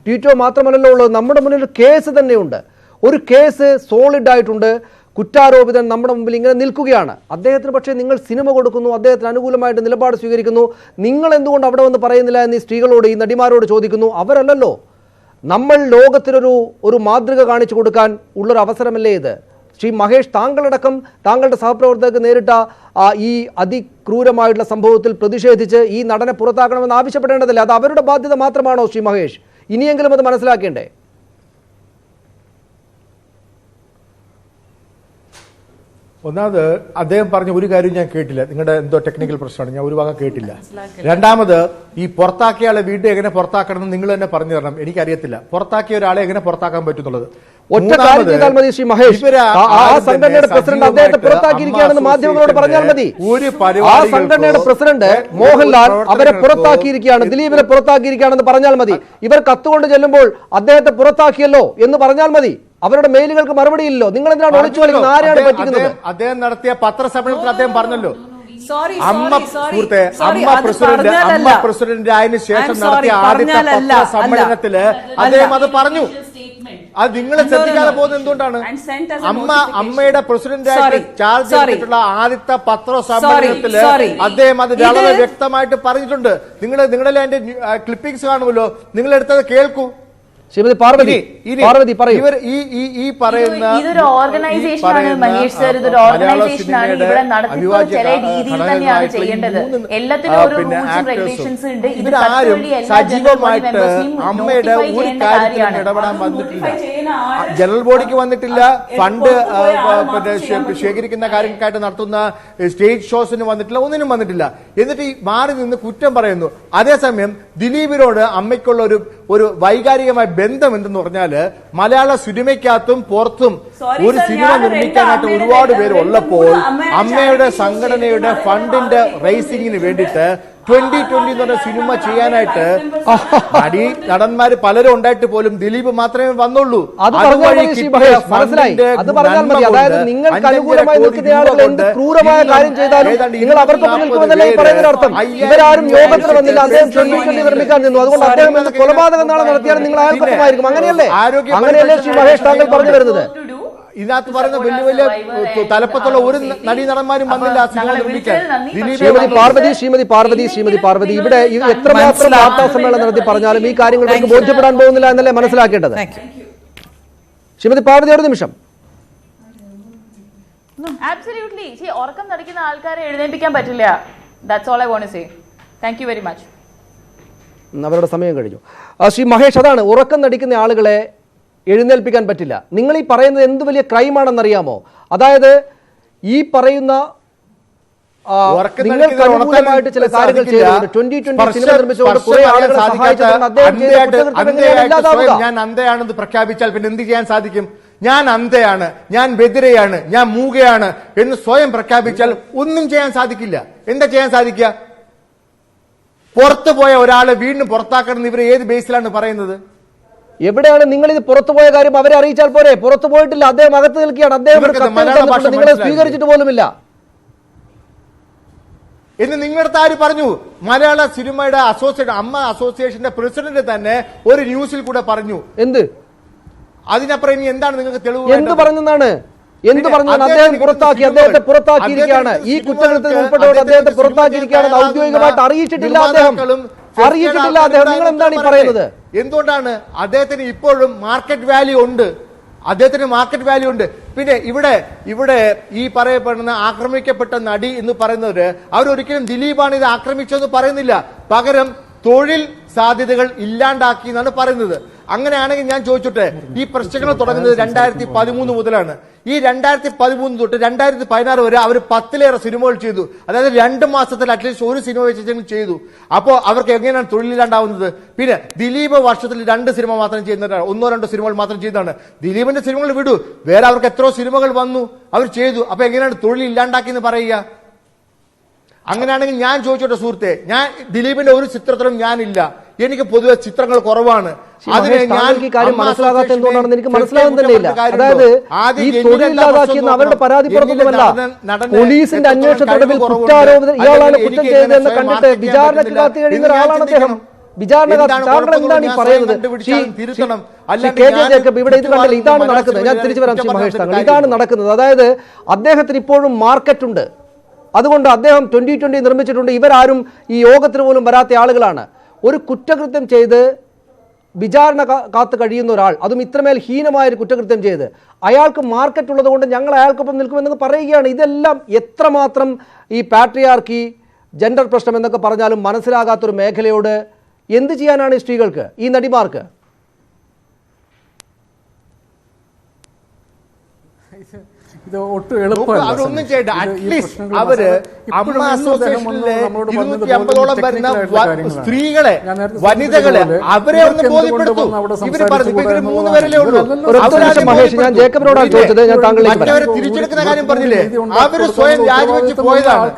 ട്വീറ്റോ മാത്രമല്ലല്ലോ ഉള്ളത്. നമ്മുടെ മുന്നിൽ കേസ് തന്നെയുണ്ട്. ഒരു കേസ് സോളിഡ് ആയിട്ടുണ്ട്. കുറ്റാരോപിതൻ നമ്മുടെ മുമ്പിൽ ഇങ്ങനെ നിൽക്കുകയാണ്. അദ്ദേഹത്തിന് പക്ഷേ നിങ്ങൾ സിനിമ കൊടുക്കുന്നു, അദ്ദേഹത്തിന് അനുകൂലമായിട്ട് നിലപാട് സ്വീകരിക്കുന്നു. നിങ്ങൾ എന്തുകൊണ്ട് അവിടെ വന്ന് പറയുന്നില്ല എന്ന് ഈ സ്ത്രീകളോട്, ഈ നടിമാരോട് ചോദിക്കുന്നു. അവരല്ലല്ലോ. നമ്മൾ ലോകത്തിനൊരു മാതൃക കാണിച്ചു കൊടുക്കാൻ ഉള്ളൊരു അവസരമല്ലേ ഇത്? ശ്രീ മഹേഷ്, താങ്കളടക്കം താങ്കളുടെ സഹപ്രവർത്തകർക്ക് നേരിട്ട ഈ അതിക്രൂരമായിട്ടുള്ള സംഭവത്തിൽ പ്രതിഷേധിച്ച് ഈ നടനെ പുറത്താക്കണമെന്ന് ആവശ്യപ്പെടേണ്ടതില്ല. അത് അവരുടെ ബാധ്യത മാത്രമാണോ ശ്രീ മഹേഷ്? ഇനിയെങ്കിലും അത് മനസ്സിലാക്കേണ്ടേ? ഒന്നാമത് അദ്ദേഹം പറഞ്ഞ ഒരു കാര്യം ഞാൻ കേട്ടില്ല. നിങ്ങളുടെ എന്തോ ടെക്നിക്കൽ പ്രശ്നമാണ്, ഞാൻ ഒരു ഭാഗം കേട്ടില്ല. രണ്ടാമത്, ഈ പുറത്താക്കിയ ആളെ വീണ്ടും എങ്ങനെ പുറത്താക്കണം എന്ന് നിങ്ങൾ തന്നെ പറഞ്ഞു തരണം. എനിക്കറിയത്തില്ല പുറത്താക്കിയ ഒരാളെ എങ്ങനെ പുറത്താക്കാൻ പറ്റുന്നുള്ളത്. ഒറ്റ കാര്യം ചെയ്താൽ മതി ശ്രീ മഹേഷ്. ആ സംഘടനയുടെ പ്രസിഡന്റ് അദ്ദേഹത്തെ പുറത്താക്കിയിരിക്കുകയാണെന്ന് മാധ്യമങ്ങളോട് പറഞ്ഞാൽ മതി. ആ സംഘടനയുടെ പ്രസിഡന്റ് മോഹൻലാൽ അവരെ പുറത്താക്കിയിരിക്കുകയാണ്, ദിലീപിനെ പുറത്താക്കിയിരിക്കുകയാണെന്ന് പറഞ്ഞാൽ മതി. ഇവർ കത്തുകൊണ്ട് ചെല്ലുമ്പോൾ അദ്ദേഹത്തെ പുറത്താക്കിയല്ലോ എന്ന് പറഞ്ഞാൽ മതി. അവരുടെ മെയിലുകൾക്ക് മറുപടിയില്ലല്ലോ. നിങ്ങൾ എന്തിനാണ് ഒളിച്ചു കളിക്കുന്നത്? ആരെയാണ് പറ്റിക്കുന്നത്? അദ്ദേഹം നടത്തിയ പത്രസമ്മേളനത്തിൽ അദ്ദേഹം പറഞ്ഞല്ലോ, അമ്മ പ്രസിഡന്റ് ആയതിനു ശേഷം നടത്തിയ ആദ്യത്തെ പത്രസമ്മേളനത്തില് അദ്ദേഹം അത് പറഞ്ഞു. അത് നിങ്ങൾ ശ്രദ്ധിക്കാതെ പോകുന്നത് എന്തുകൊണ്ടാണ്? അമ്മയുടെ പ്രസിഡന്റായിട്ട് ചാർജ് ചെയ്തിട്ടുള്ള ആദ്യത്തെ പത്രസമ്മേളനത്തില് അദ്ദേഹം അത് വളരെ വ്യക്തമായിട്ട് പറഞ്ഞിട്ടുണ്ട്. നിങ്ങളുടെ അതിന്റെ ക്ലിപ്പിംഗ്സ് കാണുമല്ലോ, നിങ്ങൾ എടുത്തത് കേൾക്കൂ. ശ്രീമതി പാർവതി പറയൂ. ഇവർ ഈ പറയുന്ന ഇതൊരു ഓർഗനൈസേഷനാണ് മനീഷ് സർ, ഇതൊരു ഓർഗനൈസേഷനാണ്. ഇവിടെ നടത്തിപ്പ് ചില രീതിയിൽ തന്നെയാണ് ചെയ്യേണ്ടത്. എല്ലാത്തിനും ഒരു റൂൾസ് ആൻഡ് റെഗുലേഷൻസ് ഉണ്ട്. ഇത് സജീവമായിട്ട് അമ്മയുടെ ഒരു കാര്യത്തിലും ഇടപെടാൻ വന്നിട്ടില്ല. ജനറൽ ബോഡിക്ക് വന്നിട്ടില്ല. ഫണ്ട് ശേഖരിക്കുന്ന കാര്യങ്ങൾക്കായിട്ട് നടത്തുന്ന സ്റ്റേജ് ഷോസിന് വന്നിട്ടില്ല. ഒന്നിനും വന്നിട്ടില്ല. എന്നിട്ട് ഈ മാറി നിന്ന് കുറ്റം പറയുന്നു. അതേസമയം ദിലീപിനോട് അമ്മയ്ക്കുള്ള ഒരു വൈകാരികമായ ബന്ധം എന്തെന്ന് പറഞ്ഞാല് മലയാള സിനിമയ്ക്കകത്തും പുറത്തും Sorry, ഒരു sir, സിനിമ ഞാൻ നിർമ്മിക്കാനായിട്ട് രണ്ട് ഒരുപാട് പേര് അമ്മയുടെ ഉള്ളപ്പോൾ അമ്മയുടെ അമ്മയുടെ charity സംഘടനയുടെ ചെയ്യുന്ന ഫണ്ടിന്റെ റേസിംഗിന് വേണ്ടിയിട്ട് 2020 എന്ന് പറഞ്ഞ സിനിമ ചെയ്യാനായിട്ട് നടന്മാര് പലരും ഉണ്ടായിട്ട് പോലും ദിലീപ് മാത്രമേ വന്നുള്ളൂ. അത് പറഞ്ഞാൽ മതി ശ്രീ മഹേഷ്, മനസ്സിലായി. അത് പറഞ്ഞാൽ മതി. അതായത് നിങ്ങൾക്ക് അനുകൂലമായി നിൽക്കുന്ന ആളുകൾ എന്ത് ക്രൂരമായ കാര്യം ചെയ്താലും നിങ്ങൾ അവർക്കൊപ്പം നിൽക്കുമെന്നല്ലേ ഈ പറയുന്നതിന് അർത്ഥം. ഇവരാരും യോഗത്തിന് വന്നില്ല, അദ്ദേഹം 2020 നിർമ്മിക്കാൻ നിന്നു. അതുകൊണ്ട് അദ്ദേഹം എന്ത് കൊലപാതകം നാളെ നടത്തിയാലും നിങ്ങൾ അയാൾക്കൊപ്പമായിരിക്കും. അങ്ങനെയല്ലേ അങ്ങനെയല്ലേ ശ്രീ മഹേഷ് താങ്കൾ പറഞ്ഞു വരുന്നത്? ഇതിനകത്ത് പറയുന്ന വലിയ വലിയ തലപ്പത്തുള്ള ഒരു നടീ നടന്മാരും വന്നില്ല ആ സിനിമ നിർമ്മിക്കാൻ. ശ്രീമതി പാർവതി ഇവിടെ എത്രമാത്രം വാർത്താ സമ്മേളനം നടത്തി പറഞ്ഞാലും ഈ കാര്യങ്ങൾ നമുക്ക് ബോധ്യപ്പെടാൻ പോകുന്നില്ല എന്നല്ലേ മനസ്സിലാക്കേണ്ടത്. ശ്രീമതി പാർവതി ഒരു നിമിഷം. Absolutely. See, ഉറക്കം നടിക്കുന്ന ആൾക്കാരെ എഴുന്നേൽപ്പിക്കാൻ പറ്റില്ല. That's all I want to say. Thank you very much. അവരുടെ സമയം കഴിഞ്ഞു. ശ്രീ മഹേഷ്, അതാണ് ഉറക്കം നടിക്കുന്ന ആളുകളെ എഴുന്നേൽപ്പിക്കാൻ പറ്റില്ല. നിങ്ങൾ ഈ പറയുന്നത് എന്ത് വലിയ ക്രൈമാണെന്നറിയാമോ? അതായത് ഈ പറയുന്ന നിങ്ങൾക്ക് അനുകൂലമായിട്ട് ചില കാര്യങ്ങൾ ചെയ്തുകൊണ്ട് 2020 സിനിമ നിർമ്മിച്ചുകൊണ്ട് കുറെ ആളുകളെ സഹായിച്ചുകൊണ്ട് അദ്ദേഹം ചെയ്ത കുറ്റകൃത്യങ്ങൾ ഇല്ലാതാവുക. ഞാൻ അന്ധയാണെന്ന് പ്രഖ്യാപിച്ചാൽ പിന്നെ എന്ത് ചെയ്യാൻ സാധിക്കും? ഞാൻ അന്ധയാണ്, ഞാൻ ബധിരയാണ്, ഞാൻ മൂകയാണ് എന്ന് സ്വയം പ്രഖ്യാപിച്ചാൽ ഒന്നും ചെയ്യാൻ സാധിക്കില്ല. എന്താ ചെയ്യാൻ സാധിക്കുക? പുറത്തു പോയ ഒരാളെ വീണ്ടും പുറത്താക്കണം ഇവർ ഏത് ബേസിലാണ് പറയുന്നത്? എവിടെയാണ് നിങ്ങൾ ഇത് പുറത്തുപോയ കാര്യം അവരെ അറിയിച്ചാൽ പോരെ? പുറത്തു പോയിട്ടില്ല, അദ്ദേഹം അകത്ത് നിൽക്കുകയാണ്. അദ്ദേഹം നിങ്ങളെ സ്വീകരിച്ചിട്ട് പോലുമില്ല എന്ന് നിങ്ങളുടെ ആര് പറഞ്ഞു? മലയാള സിനിമയുടെ അമ്മ അസോസിയേഷന്റെ പ്രസിഡന്റ് തന്നെ ഒരു ന്യൂസിൽ കൂടെ പറഞ്ഞു. എന്ത്? അതിനപ്പുറം ഇനി എന്താണ് നിങ്ങൾക്ക് തെളിവ്? എന്ത് പറഞ്ഞെന്നാണ്? എന്ത് പറഞ്ഞു? അദ്ദേഹം പുറത്താക്കി, അദ്ദേഹത്തെ പുറത്താക്കിയിരിക്കുകയാണ്. ഈ കുറ്റകൃത്യത്തിൽ ഉൾപ്പെട്ടവർ അദ്ദേഹത്തെ പുറത്താക്കിയിരിക്കുകയാണെന്ന് ഔദ്യോഗികമായിട്ട് അറിയിച്ചിട്ടില്ല അദ്ദേഹം. നിങ്ങൾ എന്താണ് ഈ പറയുന്നത്? എന്തുകൊണ്ടാണ്? അദ്ദേഹത്തിന് ഇപ്പോഴും മാർക്കറ്റ് വാല്യൂ ഉണ്ട്. പിന്നെ ഇവിടെ ഈ പറയപ്പെടുന്ന ആക്രമിക്കപ്പെട്ട നടി എന്ന് പറയുന്നവര് അവരൊരിക്കലും ദിലീപാണ് ഇത് ആക്രമിച്ചതെന്ന് പറയുന്നില്ല. പകരം തൊഴിൽ സാധ്യതകൾ ഇല്ലാണ്ടാക്കി എന്നാണ് പറയുന്നത്. അങ്ങനെയാണെങ്കിൽ ഞാൻ ചോദിച്ചോട്ടെ, ഈ പ്രശ്നങ്ങൾ തുടങ്ങുന്നത് 2013 മുതലാണ്. ഈ 2013 തൊട്ട് 2016 വരെ അവർ 10ലേറെ സിനിമകൾ ചെയ്തു. അതായത് 2 മാസത്തിൽ അറ്റ്ലീസ്റ്റ് ഒരു സിനിമ വെച്ചെങ്കിലും ചെയ്തു. അപ്പോൾ അവർക്ക് എങ്ങനെയാണ് തൊഴിലില്ലാണ്ടാവുന്നത്? പിന്നെ ദിലീപ് വർഷത്തിൽ 2 സിനിമ മാത്രം ചെയ്യുന്നതാണ്, 1-2 സിനിമകൾ മാത്രം ചെയ്തതാണ്. ദിലീപിന്റെ സിനിമകൾ വിടൂ, വേറെ അവർക്ക് എത്രയോ സിനിമകൾ വന്നു, അവർ ചെയ്തു. അപ്പൊ എങ്ങനെയാണ് തൊഴിൽ ഇല്ലാണ്ടാക്കി എന്ന് പറയുക? അങ്ങനെയാണെങ്കിൽ ഞാൻ ചോദിച്ചോട്ടെ സുഹൃത്തെ, ഞാൻ ദിലീപിന്റെ ഒരു ചിത്രത്തിലും ഞാനില്ല. എനിക്ക് പൊതുവെ ചിത്രങ്ങൾ കുറവാണ്. അതിനെ ഞാൻ മനസ്സിലാകാത്ത എന്തുകൊണ്ടാണെന്ന് എനിക്ക് മനസ്സിലാകുന്നില്ല. അതായത് ഈ തൊഴിലില്ലാതാക്കിയെന്ന് അവരുടെ പരാതി പുറത്തൊന്നുമല്ല. പോലീസിന്റെ അന്വേഷണത്തൊടുവിൽ കുറ്റാരോപിതൻ ഇയാളാണ് കുറ്റം ചെയ്തതെന്ന് കണ്ടിട്ട് വിചാരണയ്ക്ക് കാത്തു കഴിയുന്ന ഒരാളാണ് അദ്ദേഹം. വിചാരണ താങ്കൾ എന്താണ് ഈ പറയുന്നത്? ഇവിടെ ഇത് കണ്ടില്ല, ഇതാണ് നടക്കുന്നത്. ഞാൻ തിരിച്ചു വരാം ശ്രീ മഹേഷ്, താങ്കൾ ഇതാണ് നടക്കുന്നത്. അതായത് അദ്ദേഹത്തിന് ഇപ്പോഴും മാർക്കറ്റ് ഉണ്ട്. അതുകൊണ്ട് അദ്ദേഹം 2020 നിർമ്മിച്ചിട്ടുണ്ട്. ഇവരാരും ഈ യോഗത്തിന് പോലും വരാത്ത ആളുകളാണ്. ഒരു കുറ്റകൃത്യം ചെയ്ത് വിചാരണ കാത്തു കഴിയുന്ന ഒരാൾ, അതും ഇത്രമേൽ ഹീനമായൊരു കുറ്റകൃത്യം ചെയ്ത് അയാൾക്ക് മാർക്കറ്റ് ഉള്ളത് കൊണ്ട് ഞങ്ങൾ അയാൾക്കൊപ്പം നിൽക്കുമെന്നൊക്കെ പറയുകയാണ്. ഇതെല്ലാം എത്രമാത്രം ഈ പാട്രിയാർക്കി, ജെൻഡർ പ്രശ്നം എന്നൊക്കെ പറഞ്ഞാലും മനസ്സിലാകാത്തൊരു മേഖലയോട് എന്ത് ചെയ്യാനാണ് ഈ സ്ത്രീകൾക്ക്, ഈ നടിമാർക്ക്? ഇത് ഒട്ടും എളുപ്പമല്ല. അവരൊന്നും ചെയ്യണ്ട. അറ്റ്ലീസ്റ്റ് അവര് അമ്മ അസോസിയേഷനിലെ 250ഓളം വരുന്ന സ്ത്രീകളെ, വനിതകളെ അവരെ ഒന്ന് ബോധ്യപ്പെടുത്തു. ഇവര് പറഞ്ഞു ഇവര് 3 പേരല്ലേ ഉള്ളൂ. മഹേഷ്, ഞാൻ ജേക്കബിനോടാണ് ചോദിച്ചത്. ഞാൻ മറ്റവരെ തിരിച്ചെടുക്കുന്ന കാര്യം പറഞ്ഞില്ലേ? അവര് സ്വയം രാജിവെച്ച് പോയതാണ്.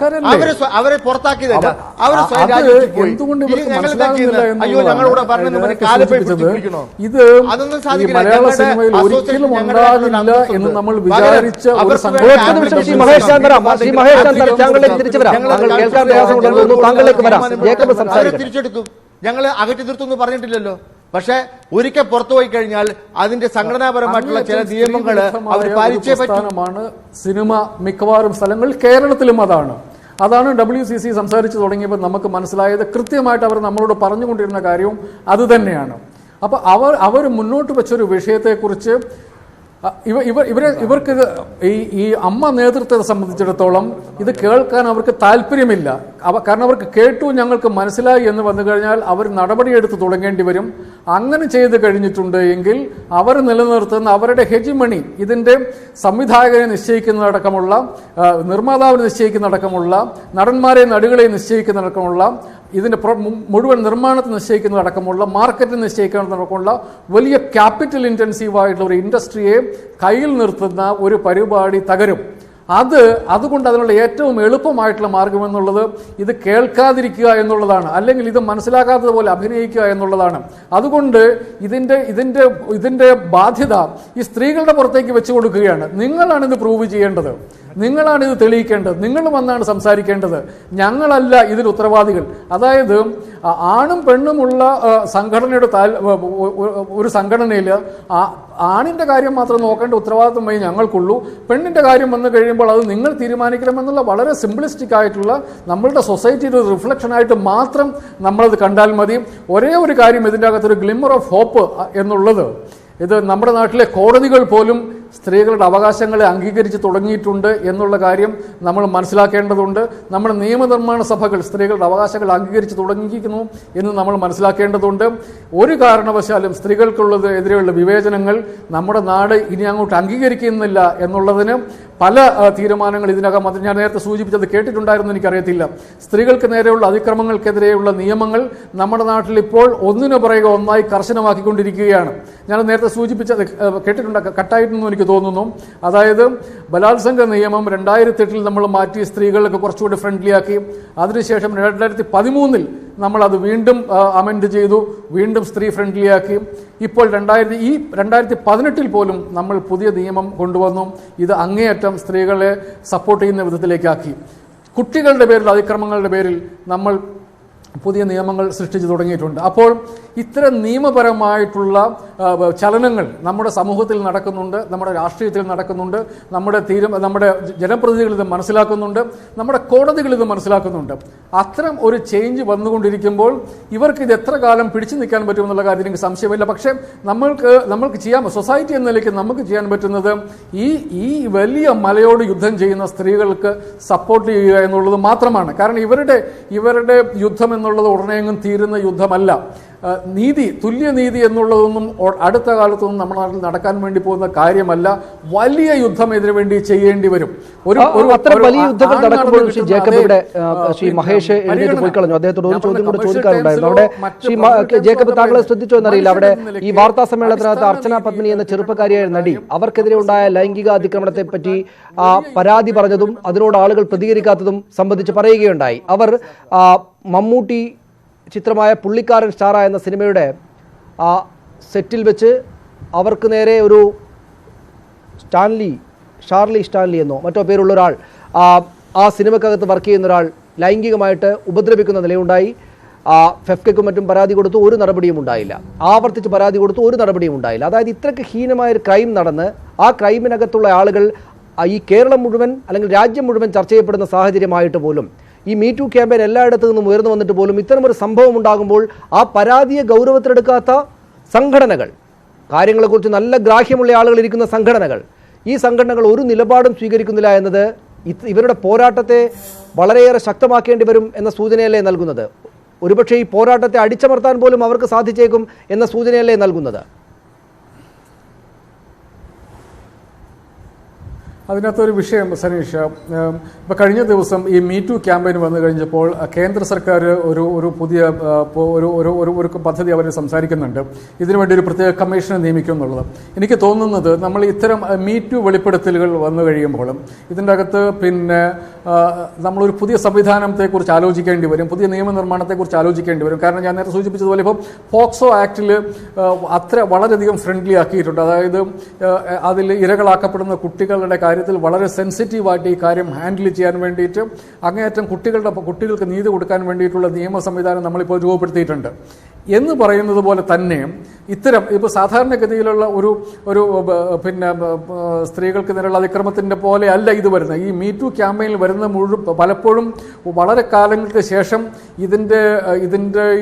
അവരെ പുറത്താക്കിയതല്ല, അവര് സ്വയം രാജിവെച്ച് പോയി. അയ്യോ ഞങ്ങളോട് പറഞ്ഞെന്ന് പറഞ്ഞ് കാലപ്പിടിക്കണോ? ഇത് മലയാള സിനിമയിൽ ഒരിക്കലും ഉണ്ടാകില്ല എന്ന് നമ്മൾ വിചാരിച്ച തിരിച്ചെടുക്കും. ഞങ്ങൾ അകറ്റി നിർത്തുമെന്ന് പറഞ്ഞിട്ടില്ലല്ലോ. പക്ഷെ ഒരിക്കൽ പുറത്തു പോയി കഴിഞ്ഞാൽ അതിന്റെ സംഘടനാപരമായിട്ടുള്ള ചില നിയമങ്ങൾ അവർ പാലിച്ചേ പറ്റുമാണ്. സിനിമ മിക്കവാറും സ്ഥലങ്ങളിൽ, കേരളത്തിലും അതാണ് WCC സംസാരിച്ചു തുടങ്ങിയപ്പോൾ നമുക്ക് മനസ്സിലായത്. കൃത്യമായിട്ട് അവർ നമ്മളോട് പറഞ്ഞുകൊണ്ടിരുന്ന കാര്യവും അത് തന്നെയാണ്. അപ്പൊ അവർ മുന്നോട്ട് വെച്ചൊരു വിഷയത്തെക്കുറിച്ച് ഇവർക്ക് ഈ അമ്മ നേതൃത്വത്തെ സംബന്ധിച്ചിടത്തോളം ഇത് കേൾക്കാൻ അവർക്ക് താല്പര്യമില്ല. കാരണം അവർക്ക് കേട്ടു, ഞങ്ങൾക്ക് മനസ്സിലായി എന്ന് വന്നു കഴിഞ്ഞാൽ അവർ നടപടിയെടുത്ത് തുടങ്ങേണ്ടി വരും. അങ്ങനെ ചെയ്ത് കഴിഞ്ഞിട്ടുണ്ട് എങ്കിൽ അവർ നിലനിർത്തുന്ന അവരുടെ ഹെജിമണി, ഇതിന്റെ സംവിധായകനെ നിശ്ചയിക്കുന്നതടക്കമുള്ള, നിർമ്മാതാവിനെ നിശ്ചയിക്കുന്നതടക്കമുള്ള, നടന്മാരെ നടികളെ നിശ്ചയിക്കുന്നതടക്കമുള്ള ഇതിൻ്റെ മുഴുവൻ നിർമ്മാണത്തെ നിശ്ചയിക്കുന്നതടക്കമുള്ള മാർക്കറ്റ് നിശ്ചയിക്കുന്നതടക്കമുള്ള വലിയ ക്യാപിറ്റൽ ഇൻറ്റൻസീവായിട്ടുള്ള ഒരു ഇൻഡസ്ട്രിയെ കയ്യിൽ നിർത്തുന്ന ഒരു പരിപാടി തകരും. അതുകൊണ്ട് അതിനുള്ള ഏറ്റവും എളുപ്പമായിട്ടുള്ള മാർഗമെന്നുള്ളത് ഇത് കേൾക്കാതിരിക്കുക എന്നുള്ളതാണ്, അല്ലെങ്കിൽ ഇത് മനസ്സിലാക്കാത്തതുപോലെ അഭിനയിക്കുക എന്നുള്ളതാണ്. അതുകൊണ്ട് ഇതിന്റെ ബാധ്യത ഈ സ്ത്രീകളുടെ പുറത്തേക്ക് വെച്ചു കൊടുക്കുകയാണ്. നിങ്ങളാണ് ഇത് പ്രൂവ് ചെയ്യേണ്ടത്, നിങ്ങളാണ് ഇത് തെളിയിക്കേണ്ടത്, നിങ്ങൾ വന്നാണ് സംസാരിക്കേണ്ടത്, ഞങ്ങളല്ല ഇതിൽ ഉത്തരവാദികൾ. അതായത് ആണും പെണ്ണുമുള്ള സംഘടനയുടെ ഒരു സംഘടനയിൽ ആണിന്റെ കാര്യം മാത്രം നോക്കേണ്ട ഉത്തരവാദിത്വമായി ഞങ്ങൾക്കുള്ളൂ, പെണ്ണിന്റെ കാര്യം വന്നു കഴിയുമ്പോൾ അത് നിങ്ങൾ തീരുമാനിക്കണമെന്നുള്ള വളരെ സിംപ്ലിസ്റ്റിക് ആയിട്ടുള്ള നമ്മളുടെ സൊസൈറ്റിയുടെ ഒരു റിഫ്ലക്ഷനായിട്ട് മാത്രം നമ്മളത് കണ്ടാൽ മതി. ഒരേ ഒരു കാര്യം ഇതിൻ്റെ അകത്തൊരു ഗ്ലിമ്മർ ഓഫ് ഹോപ്പ് എന്നുള്ളത്, ഇത് നമ്മുടെ നാട്ടിലെ കോടതികൾ പോലും സ്ത്രീകളുടെ അവകാശങ്ങളെ അംഗീകരിച്ച് തുടങ്ങിയിട്ടുണ്ട് എന്നുള്ള കാര്യം നമ്മൾ മനസ്സിലാക്കേണ്ടതുണ്ട്. നമ്മുടെ നിയമനിർമ്മാണ സഭകൾ സ്ത്രീകളുടെ അവകാശങ്ങൾ അംഗീകരിച്ച് തുടങ്ങിയിരിക്കുന്നു എന്ന് നമ്മൾ മനസ്സിലാക്കേണ്ടതുണ്ട്. ഒരു കാരണവശാലും സ്ത്രീകൾക്കുള്ളത് എതിരെയുള്ള വിവേചനങ്ങൾ നമ്മുടെ നാട് ഇനി അങ്ങോട്ട് അംഗീകരിക്കുന്നില്ല എന്നുള്ളതിന് പല തീരുമാനങ്ങൾ ഇതിനകം, അത് ഞാൻ നേരത്തെ സൂചിപ്പിച്ചത് കേട്ടിട്ടുണ്ടായിരുന്നു എനിക്കറിയത്തില്ല. സ്ത്രീകൾക്ക് നേരെയുള്ള അതിക്രമങ്ങൾക്കെതിരെയുള്ള നിയമങ്ങൾ നമ്മുടെ നാട്ടിൽ ഇപ്പോൾ ഒന്നിനു പുറകെ ഒന്നായി കർശനമാക്കിക്കൊണ്ടിരിക്കുകയാണ്. ഞാൻ നേരത്തെ സൂചിപ്പിച്ചത് കേട്ടിട്ടുണ്ട്, കട്ടായിട്ടെന്നും എനിക്ക് തോന്നുന്നു. അതായത് ബലാത്സംഗ നിയമം 2008 നമ്മൾ മാറ്റി സ്ത്രീകൾക്ക് കുറച്ചുകൂടി ഫ്രണ്ട്ലി ആക്കി. അതിനുശേഷം 2013 നമ്മളത് വീണ്ടും അമെൻഡ് ചെയ്തു, വീണ്ടും സ്ത്രീ ഫ്രണ്ട്ലി ആക്കി. ഇപ്പോൾ 2018 പോലും നമ്മൾ പുതിയ നിയമം കൊണ്ടുവന്നു. ഇത് അങ്ങേയറ്റം സ്ത്രീകളെ സപ്പോർട്ട് ചെയ്യുന്ന വിധത്തിലേക്കാക്കി. കുട്ടികളുടെ പേരിൽ, അതിക്രമങ്ങളുടെ പേരിൽ നമ്മൾ പുതിയ നിയമങ്ങൾ സൃഷ്ടിച്ചു തുടങ്ങിയിട്ടുണ്ട്. അപ്പോൾ ഇത്തരം നിയമപരമായിട്ടുള്ള ചലനങ്ങൾ നമ്മുടെ സമൂഹത്തിൽ നടക്കുന്നുണ്ട്, നമ്മുടെ രാഷ്ട്രീയത്തിൽ നടക്കുന്നുണ്ട്, നമ്മുടെ ജനപ്രതിനിധികൾ ഇത് മനസ്സിലാക്കുന്നുണ്ട്, നമ്മുടെ കോടതികൾ ഇത് മനസ്സിലാക്കുന്നുണ്ട്. അത്തരം ഒരു ചേഞ്ച് വന്നുകൊണ്ടിരിക്കുമ്പോൾ ഇവർക്ക് ഇത് എത്ര കാലം പിടിച്ചു നിൽക്കാൻ പറ്റുമെന്നുള്ള കാര്യത്തിൽ എനിക്ക് സംശയമില്ല. പക്ഷേ നമ്മൾക്ക് ചെയ്യാൻ, സൊസൈറ്റി എന്ന നിലയ്ക്ക് നമുക്ക് ചെയ്യാൻ പറ്റുന്നത് ഈ വലിയ മലയോട് യുദ്ധം ചെയ്യുന്ന സ്ത്രീകൾക്ക് സപ്പോർട്ട് ചെയ്യുക എന്നുള്ളത് മാത്രമാണ്. കാരണം ഇവരുടെ യുദ്ധം എന്നുള്ളത് ഉടനെയെങ്ങും തീരുന്ന യുദ്ധമല്ല. തുല്യനീതി എന്നുള്ളതൊന്നും അടുത്ത കാലത്തൊന്നും നമ്മുടെ നാട്ടിൽ നടക്കാൻ വേണ്ടി പോകുന്ന കാര്യമല്ല. വലിയ യുദ്ധം ഇതിനു വേണ്ടി ചെയ്യേണ്ടി വരും. അത്ര വലിയ യുദ്ധങ്ങൾ നടക്കുമ്പോൾ ശ്രീ ജേക്കബ്, ഇവിടെ ശ്രീ മഹേഷ് എഴുന്നേറ്റ് പോയി കളഞ്ഞു. അദ്ദേഹത്തോട് ഒരു ചോദ്യം കൂടെ ചോദിക്കാറുണ്ടായിരുന്നു. അവിടെ ശ്രീ ജേക്കബ്, താങ്കളെ ശ്രദ്ധിച്ചോ എന്നറിയില്ല, അവിടെ ഈ വാർത്താ സമ്മേളനത്തിനകത്ത് അർച്ചന പത്മിനി എന്ന ചെറുപ്പക്കാരിയായ നടി, അവർക്കെതിരെ ഉണ്ടായ ലൈംഗിക അതിക്രമണത്തെ പറ്റി പരാതി പറഞ്ഞതും അതിനോട് ആളുകൾ പ്രതികരിക്കാത്തതും സംബന്ധിച്ച് പറയുകയുണ്ടായി. അവർ മമ്മൂട്ടി ചിത്രമായ പുള്ളിക്കാരൻ സ്റ്റാറ എന്ന സിനിമയുടെ സെറ്റിൽ വെച്ച് അവർക്ക് നേരെ ഒരു ഷാർലി സ്റ്റാൻലി എന്നോ മറ്റോ പേരുള്ള ഒരാൾ, ആ സിനിമക്കകത്ത് വർക്ക് ചെയ്യുന്ന ഒരാൾ ലൈംഗികമായിട്ട് ഉപദ്രവിക്കുന്ന നിലയുണ്ടായി. ഫെഫ്കയ്ക്കും മറ്റും പരാതി കൊടുത്തു, ഒരു നടപടിയും ഉണ്ടായില്ല. ആവർത്തിച്ച് പരാതി കൊടുത്തു, ഒരു നടപടിയും ഉണ്ടായില്ല. അതായത് ഇത്രയ്ക്ക് ഹീനമായൊരു ക്രൈം നടന്ന് ആ ക്രൈമിനകത്തുള്ള ആളുകൾ ഈ കേരളം മുഴുവൻ അല്ലെങ്കിൽ രാജ്യം മുഴുവൻ ചർച്ച ചെയ്യപ്പെടുന്ന സാഹചര്യമായിട്ട് പോലും, ഈ മീ ടു ക്യാമ്പയിൻ എല്ലായിടത്തു നിന്നും ഉയർന്നു വന്നിട്ട് പോലും ഇത്തരമൊരു സംഭവം ഉണ്ടാകുമ്പോൾ ആ പരാതിയെ ഗൗരവത്തിലെടുക്കാത്ത സംഘടനകൾ, കാര്യങ്ങളെക്കുറിച്ച് നല്ല ഗ്രാഹ്യമുള്ള ആളുകൾ ഇരിക്കുന്ന സംഘടനകൾ, ഈ സംഘടനകൾ ഒരു നിലപാടും സ്വീകരിക്കുന്നില്ല എന്നത് ഇവരുടെ പോരാട്ടത്തെ വളരെയേറെ ശക്തമാക്കേണ്ടി വരും എന്ന സൂചനയല്ലേ നൽകുന്നത്? ഒരുപക്ഷെ ഈ പോരാട്ടത്തെ അടിച്ചമർത്താൻ പോലും അവർക്ക് സാധിച്ചേക്കും എന്ന സൂചനയല്ലേ നൽകുന്നത്? അതിനകത്തൊരു വിഷയം സനീഷ്, ഇപ്പോൾ കഴിഞ്ഞ ദിവസം ഈ മീ ടു ക്യാമ്പയിൻ വന്നു കഴിഞ്ഞപ്പോൾ കേന്ദ്ര സർക്കാർ ഒരു പുതിയ ഒരു പദ്ധതി അവർ സംസാരിക്കുന്നുണ്ട്. ഇതിനുവേണ്ടി ഒരു പ്രത്യേക കമ്മീഷനെ നിയമിക്കും എന്നുള്ളത്. എനിക്ക് തോന്നുന്നത് നമ്മൾ ഇത്തരം മീ ടു വെളിപ്പെടുത്തലുകൾ വന്നു കഴിയുമ്പോൾ ഇതിൻ്റെ അകത്ത് നമ്മളൊരു പുതിയ സംവിധാനത്തെക്കുറിച്ച് ആലോചിക്കേണ്ടി വരും, പുതിയ നിയമനിർമ്മാണത്തെക്കുറിച്ച് ആലോചിക്കേണ്ടി വരും. കാരണം ഞാൻ നേരത്തെ സൂചിപ്പിച്ചതുപോലെ ഇപ്പം പോക്സോ ആക്ടിൽ വളരെയധികം ഫ്രണ്ട്ലി ആക്കിയിട്ടുണ്ട്. അതായത് അതിൽ ഇരകളാക്കപ്പെടുന്ന കുട്ടികളുടെ കാര്യത്തിൽ വളരെ സെൻസിറ്റീവായിട്ട് ഈ കാര്യം ഹാൻഡിൽ ചെയ്യാൻ വേണ്ടിയിട്ട് അങ്ങേയറ്റം കുട്ടികൾക്ക് നീതി കൊടുക്കാൻ വേണ്ടിയിട്ടുള്ള നിയമ സംവിധാനം നമ്മളിപ്പോൾ രൂപപ്പെടുത്തിയിട്ടുണ്ട്. എന്ന് പറയുന്നത് പോലെ തന്നെ ഇത്തരം ഇപ്പോൾ സാധാരണഗതിയിലുള്ള ഒരു സ്ത്രീകൾക്ക് നേരെയുള്ള അതിക്രമത്തിൻ്റെ പോലെ അല്ല ഇത് വരുന്നത്. ഈ മീ ടു ക്യാമ്പയിനിൽ വരുന്ന പലപ്പോഴും വളരെ കാലങ്ങൾക്ക് ശേഷം ഇതിൻ്റെ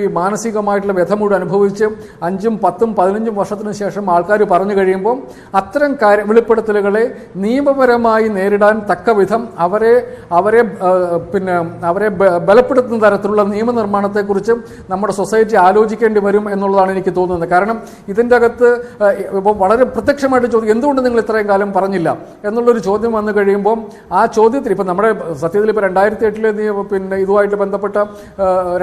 ഈ മാനസികമായിട്ടുള്ള വ്യഥ മുഴുവൻ അനുഭവിച്ച് 5, 10, 15 വർഷത്തിന് ശേഷം ആൾക്കാർ പറഞ്ഞു കഴിയുമ്പോൾ അത്തരം വെളിപ്പെടുത്തലുകളെ നിയമപരമായി നേരിടാൻ തക്ക വിധം അവരെ ബലപ്പെടുത്തുന്ന തരത്തിലുള്ള നിയമനിർമ്മാണത്തെക്കുറിച്ച് നമ്മുടെ സൊസൈറ്റി ആലോചിക്കേണ്ടി വരും എന്നുള്ളതാണ് എനിക്ക് തോന്നുന്നത്. കാരണം കാരണം ഇതിൻ്റെ അകത്ത് ഇപ്പോൾ വളരെ പ്രത്യക്ഷമായിട്ട് ചോദിക്കും, എന്തുകൊണ്ട് നിങ്ങൾ ഇത്രയും കാലം പറഞ്ഞില്ല എന്നുള്ളൊരു ചോദ്യം വന്നു കഴിയുമ്പോൾ ആ ചോദ്യത്തിൽ ഇപ്പം നമ്മുടെ സത്യത്തിൽ ഇപ്പോൾ 2008 പിന്നെ ഇതുമായിട്ട് ബന്ധപ്പെട്ട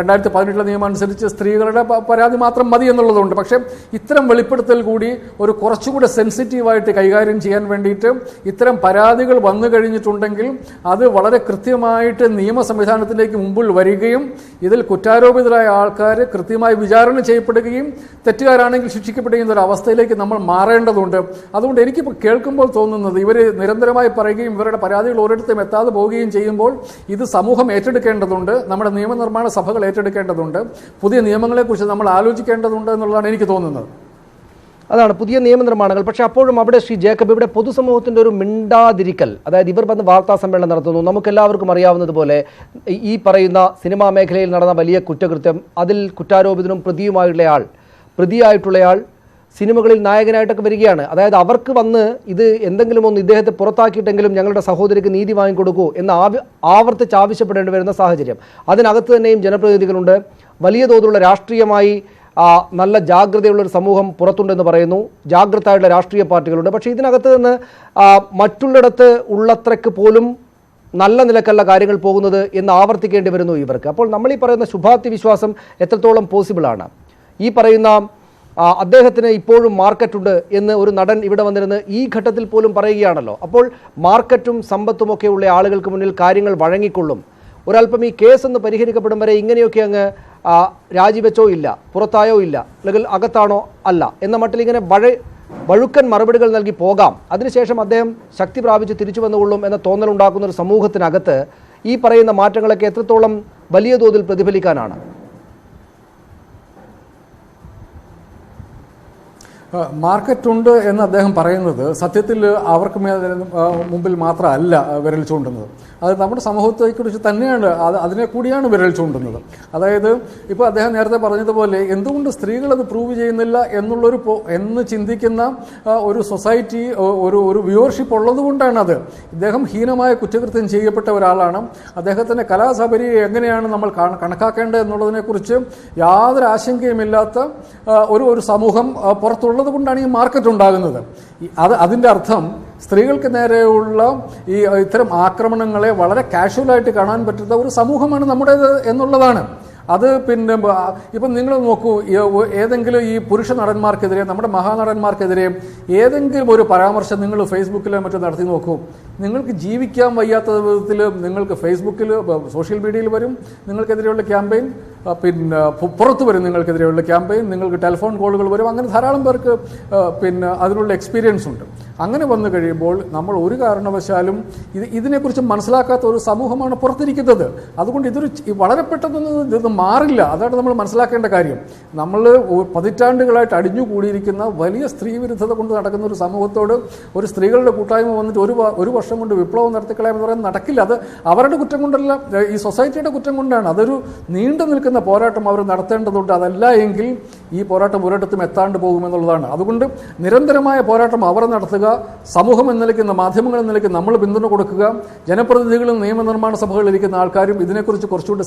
2018 നിയമം അനുസരിച്ച് സ്ത്രീകളുടെ പരാതി മാത്രം മതി എന്നുള്ളതുണ്ട്. പക്ഷേ ഇത്തരം വെളിപ്പെടുത്തൽ കൂടി ഒരു കുറച്ചുകൂടെ സെൻസിറ്റീവായിട്ട് കൈകാര്യം ചെയ്യാൻ വേണ്ടിയിട്ട് ഇത്തരം പരാതികൾ വന്നു കഴിഞ്ഞിട്ടുണ്ടെങ്കിൽ അത് വളരെ കൃത്യമായിട്ട് നിയമ സംവിധാനത്തിലേക്ക് മുമ്പിൽ വരികയും ഇതിൽ കുറ്റാരോപിതരായ ആൾക്കാർ കൃത്യമായി വിചാരണ ചെയ്യപ്പെടുകയും തെറ്റുകാരാണെങ്കിൽ ശിക്ഷിക്കപ്പെടുകയും ഒരു അവസ്ഥയിലേക്ക് നമ്മൾ മാറേണ്ടതുണ്ട്. അതുകൊണ്ട് എനിക്കിപ്പോൾ കേൾക്കുമ്പോൾ തോന്നുന്നത് ഇവർ നിരന്തരമായി പറയുകയും ഇവരുടെ പരാതികൾ ഒരിടത്തും എത്താതെ പോവുകയും ചെയ്യുമ്പോൾ ഇത് സമൂഹം ഏറ്റെടുക്കേണ്ടതുണ്ട്, നമ്മുടെ നിയമനിർമ്മാണ സഭകൾ ഏറ്റെടുക്കേണ്ടതുണ്ട്, പുതിയ നിയമങ്ങളെക്കുറിച്ച് നമ്മൾ ആലോചിക്കേണ്ടതുണ്ട് എന്നുള്ളതാണ് എനിക്ക് തോന്നുന്നത്. അതാണ് പുതിയ നിയമനിർമ്മാണങ്ങൾ. പക്ഷേ അപ്പോഴും അവിടെ ശ്രീ ജേക്കബ്, ഇവിടെ പൊതുസമൂഹത്തിൻ്റെ ഒരു മിണ്ടാതിരിക്കൽ, അതായത് ഇവർ വന്ന് വാർത്താ സമ്മേളനം നടത്തുന്നു. നമുക്കെല്ലാവർക്കും അറിയാവുന്നതുപോലെ ഈ പറയുന്ന സിനിമാ മേഖലയിൽ നടന്ന വലിയ കുറ്റകൃത്യം, അതിൽ കുറ്റാരോപിതനും പ്രതിയായിട്ടുള്ളയാൾ സിനിമകളിൽ നായകനായിട്ടൊക്കെ വരികയാണ്. അതായത് അവർക്ക് വന്ന് ഇത് എന്തെങ്കിലും ഒന്ന് ഇദ്ദേഹത്തെ പുറത്താക്കിയിട്ടെങ്കിലും ഞങ്ങളുടെ സഹോദരിക്ക് നീതി വാങ്ങിക്കൊടുക്കൂ എന്ന് ആവർത്തിച്ച് ആവശ്യപ്പെടേണ്ടി വരുന്ന സാഹചര്യം. അതിനകത്ത് തന്നെയും ജനപ്രതിനിധികളുണ്ട്. വലിയ തോതിലുള്ള രാഷ്ട്രീയമായി നല്ല ജാഗ്രതയുള്ളൊരു സമൂഹം പുറത്തുണ്ടെന്ന് പറയുന്നു. ജാഗ്രതയായിട്ടുള്ള രാഷ്ട്രീയ പാർട്ടികളുണ്ട്. പക്ഷേ ഇതിനകത്ത് നിന്ന് മറ്റുള്ളിടത്ത് ഉള്ളത്രയ്ക്ക് പോലും നല്ല നിലക്കല്ല കാര്യങ്ങൾ പോകുന്നത് എന്ന് ആവർത്തിക്കേണ്ടി വരുന്നു ഇവർക്ക്. അപ്പോൾ നമ്മൾ ഈ പറയുന്ന ശുഭാപ്തി വിശ്വാസം എത്രത്തോളം പോസിബിളാണ്? ഈ പറയുന്ന അദ്ദേഹത്തിന് ഇപ്പോഴും മാർക്കറ്റുണ്ട് എന്ന് ഒരു നടൻ ഇവിടെ വന്നിരുന്ന് ഈ ഘട്ടത്തിൽ പോലും പറയുകയാണല്ലോ. അപ്പോൾ മാർക്കറ്റും സമ്പത്തുമൊക്കെ ഉള്ള ആളുകൾക്ക് മുന്നിൽ കാര്യങ്ങൾ വഴങ്ങിക്കൊള്ളും. ഒരല്പം ഈ കേസ് ഒന്ന് പരിഹരിക്കപ്പെടും വരെ ഇങ്ങനെയൊക്കെ അങ്ങ് രാജിവെച്ചോ ഇല്ല, പുറത്തായോ ഇല്ല, അല്ലെങ്കിൽ അകത്താണോ അല്ല എന്ന മട്ടിൽ ഇങ്ങനെ വഴുക്കൻ മറുപടികൾ നൽകി പോകാം. അതിനുശേഷം അദ്ദേഹം ശക്തി പ്രാപിച്ച് തിരിച്ചു വന്നുകൊള്ളും എന്ന തോന്നലുണ്ടാക്കുന്ന ഒരു സമൂഹത്തിനകത്ത് ഈ പറയുന്ന മാറ്റങ്ങളൊക്കെ എത്രത്തോളം വലിയ തോതിൽ പ്രതിഫലിക്കാനാണ്? മാർക്കറ്റുണ്ട് എന്ന് അദ്ദേഹം പറയുന്നത് സത്യത്തിൽ അവർക്ക് മുമ്പിൽ മാത്രമല്ല വിരൽ ചൂണ്ടുന്നത്, അത് നമ്മുടെ സമൂഹത്തെക്കുറിച്ച് തന്നെയാണ്, അതിനെ കൂടിയാണ് വിരൽ ചൂണ്ടുന്നത്. അതായത് ഇപ്പോൾ അദ്ദേഹം നേരത്തെ പറഞ്ഞതുപോലെ എന്തുകൊണ്ട് സ്ത്രീകളത് പ്രൂവ് ചെയ്യുന്നില്ല എന്ന് ചിന്തിക്കുന്ന ഒരു സൊസൈറ്റി, ഒരു വ്യൂവർഷിപ്പ് ഉള്ളതുകൊണ്ടാണ് അത്. ഇദ്ദേഹം ഹീനമായ കുറ്റകൃത്യം ചെയ്യപ്പെട്ട ഒരാളാണ്. അദ്ദേഹത്തിൻ്റെ കലാസബരി എങ്ങനെയാണ് നമ്മൾ കണക്കാക്കേണ്ടത് എന്നുള്ളതിനെക്കുറിച്ച് യാതൊരു ആശങ്കയുമില്ലാത്ത ഒരു സമൂഹം പുറത്തുള്ളത് കൊണ്ടാണ് ഈ മാർക്കറ്റ് ഉണ്ടാകുന്നത്. അതിൻ്റെ അർത്ഥം സ്ത്രീകൾക്ക് നേരെയുള്ള ഇത്തരം ആക്രമണങ്ങളെ വളരെ കാഷ്വലായിട്ട് കാണാൻ പറ്റുന്ന ഒരു സമൂഹമാണ് നമ്മുടേത് എന്നുള്ളതാണ്. അത് പിന്നെ ഇപ്പം നിങ്ങൾ നോക്കൂ, ഏതെങ്കിലും ഈ പുരുഷ നടന്മാർക്കെതിരെ, നമ്മുടെ മഹാനടന്മാർക്കെതിരെ ഏതെങ്കിലും ഒരു പരാമർശം നിങ്ങൾ ഫേസ്ബുക്കിലോ മറ്റോ നടത്തി നോക്കൂ, നിങ്ങൾക്ക് ജീവിക്കാൻ വയ്യാത്ത വിധത്തിൽ നിങ്ങൾക്ക് ഫേസ്ബുക്കിൽ, സോഷ്യൽ മീഡിയയിൽ വരും നിങ്ങൾക്കെതിരെയുള്ള ക്യാമ്പയിൻ, പിന്നെ പുറത്തു വരും നിങ്ങൾക്കെതിരെയുള്ള ക്യാമ്പയിൻ, നിങ്ങൾക്ക് ടെലിഫോൺ കോളുകൾ വരും. അങ്ങനെ ധാരാളം പേർക്ക് പിന്നെ അതിനുള്ള എക്സ്പീരിയൻസ് ഉണ്ട്. അങ്ങനെ വന്നു കഴിയുമ്പോൾ നമ്മൾ ഒരു കാരണവശാലും ഇതിനെക്കുറിച്ച് മനസ്സിലാക്കാത്ത ഒരു സമൂഹമാണ് പുറത്തിരിക്കുന്നത്. അതുകൊണ്ട് ഇതൊരു വളരെ പെട്ടെന്നൊന്നും ഇത് മാറില്ല. അതാണ് നമ്മൾ മനസ്സിലാക്കേണ്ട കാര്യം. നമ്മൾ പതിറ്റാണ്ടുകളായിട്ട് അടിഞ്ഞുകൂടിയിരിക്കുന്ന വലിയ സ്ത്രീ വിരുദ്ധത കൊണ്ട് നടക്കുന്ന ഒരു സമൂഹത്തോട് ഒരു സ്ത്രീകളുടെ കൂട്ടായ്മ വന്നിട്ട് ഒരു വർഷം കൊണ്ട് വിപ്ലവം നടത്തിക്കളയാമെന്ന് പറയുന്നത് നടക്കില്ല. അത് അവരുടെ കുറ്റം കൊണ്ടല്ല, ഈ സൊസൈറ്റിയുടെ കുറ്റം കൊണ്ടാണ്. അതൊരു നീണ്ടു നിൽക്കുന്ന പോരാട്ടം അവർ നടത്തേണ്ടതുണ്ട്. അതല്ല എങ്കിൽ ഈ പോരാട്ടം ഒരിടത്തും എത്താണ്ട് പോകുമെന്നുള്ളതാണ്. അതുകൊണ്ട് നിരന്തരമായ പോരാട്ടം അവർ നടത്തുക, സമൂഹം എന്ന നിലയ്ക്ക്, മാധ്യമങ്ങൾ എന്ന നിലയ്ക്ക് നമ്മൾ പിന്തുണ കൊടുക്കുക, ജനപ്രതിനിധികളും നിയമനിർമ്മാണ സഭകളിൽ ഇരിക്കുന്ന ആൾക്കാരും ഇതിനെക്കുറിച്ച് കുറച്ചുകൂടി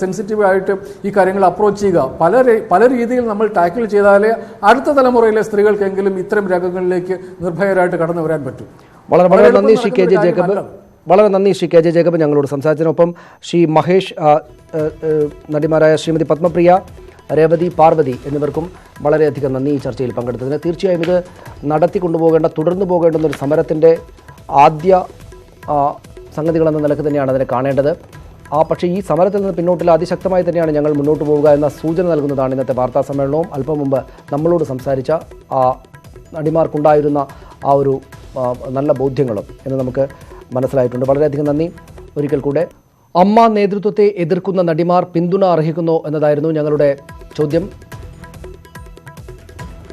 സെൻസിറ്റീവായിട്ട് ഈ കാര്യങ്ങൾ അപ്രോച്ച് ചെയ്യുക. പല രീതിയിൽ നമ്മൾ ടാക്കിൾ ചെയ്താലേ അടുത്ത തലമുറയിലെ സ്ത്രീകൾക്കെങ്കിലും ഇത്തരം രംഗങ്ങളിലേക്ക് നിർഭയരായിട്ട് കടന്നു വരാൻ പറ്റും. വളരെ നന്ദി ശ്രീ കെ ജെ ജേക്കബ്. വളരെ നന്ദി ശ്രീ കെ ജെ ജേക്കബ് ഞങ്ങളോട് സംസാരിച്ചതിനൊപ്പം ശ്രീ മഹേഷ്, നടിമാരായ ശ്രീമതി പത്മപ്രിയ, രേവതി, പാർവതി എന്നിവർക്കും വളരെയധികം നന്ദി ഈ ചർച്ചയിൽ പങ്കെടുത്തതിന്. തീർച്ചയായും ഇത് തുടർന്നു പോകേണ്ടുന്ന ഒരു സമരത്തിൻ്റെ ആദ്യ സംഗതികളെന്ന നിലക്ക് തന്നെയാണ് അതിനെ കാണേണ്ടത്. പക്ഷേ ഈ സമരത്തിൽ നിന്ന് പിന്നോട്ടിൽ അതിശക്തമായി തന്നെയാണ് ഞങ്ങൾ മുന്നോട്ട് പോവുക എന്ന സൂചന നൽകുന്നതാണ് ഇന്നത്തെ വാർത്താ സമ്മേളനവും അല്പം മുമ്പ് നമ്മളോട് സംസാരിച്ച നടിമാർക്കുണ്ടായിരുന്ന ആ ഒരു നല്ല ബോധ്യങ്ങളും എന്ന് നമുക്ക് മനസ്സിലായിട്ടുണ്ട്. വളരെയധികം നന്ദി ഒരിക്കൽ കൂടെ. അമ്മ നേതൃത്വത്തെ എതിർക്കുന്ന നടിമാർ പിന്തുണ അർഹിക്കുന്നു എന്നതായിരുന്നു ഞങ്ങളുടെ ചോദ്യം.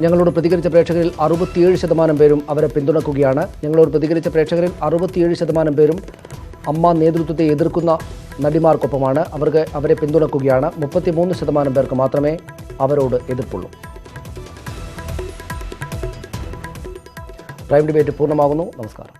ഞങ്ങളോട് പ്രതികരിച്ച പ്രേക്ഷകരിൽ 67% പേരും അവരെ പിന്തുണക്കുകയാണ്. ഞങ്ങളോട് പ്രതികരിച്ച പ്രേക്ഷകരിൽ 67% പേരും അമ്മ നേതൃത്വത്തെ എതിർക്കുന്ന നടിമാർക്കൊപ്പമാണ്. അവരെ പിന്തുണക്കുകയാണ്. 33% പേർക്ക് മാത്രമേ അവരോട് എതിർപ്പുള്ളൂ. പ്രൈം ഡിബേറ്റ് പൂർണ്ണമാകുന്നു. നമസ്കാരം.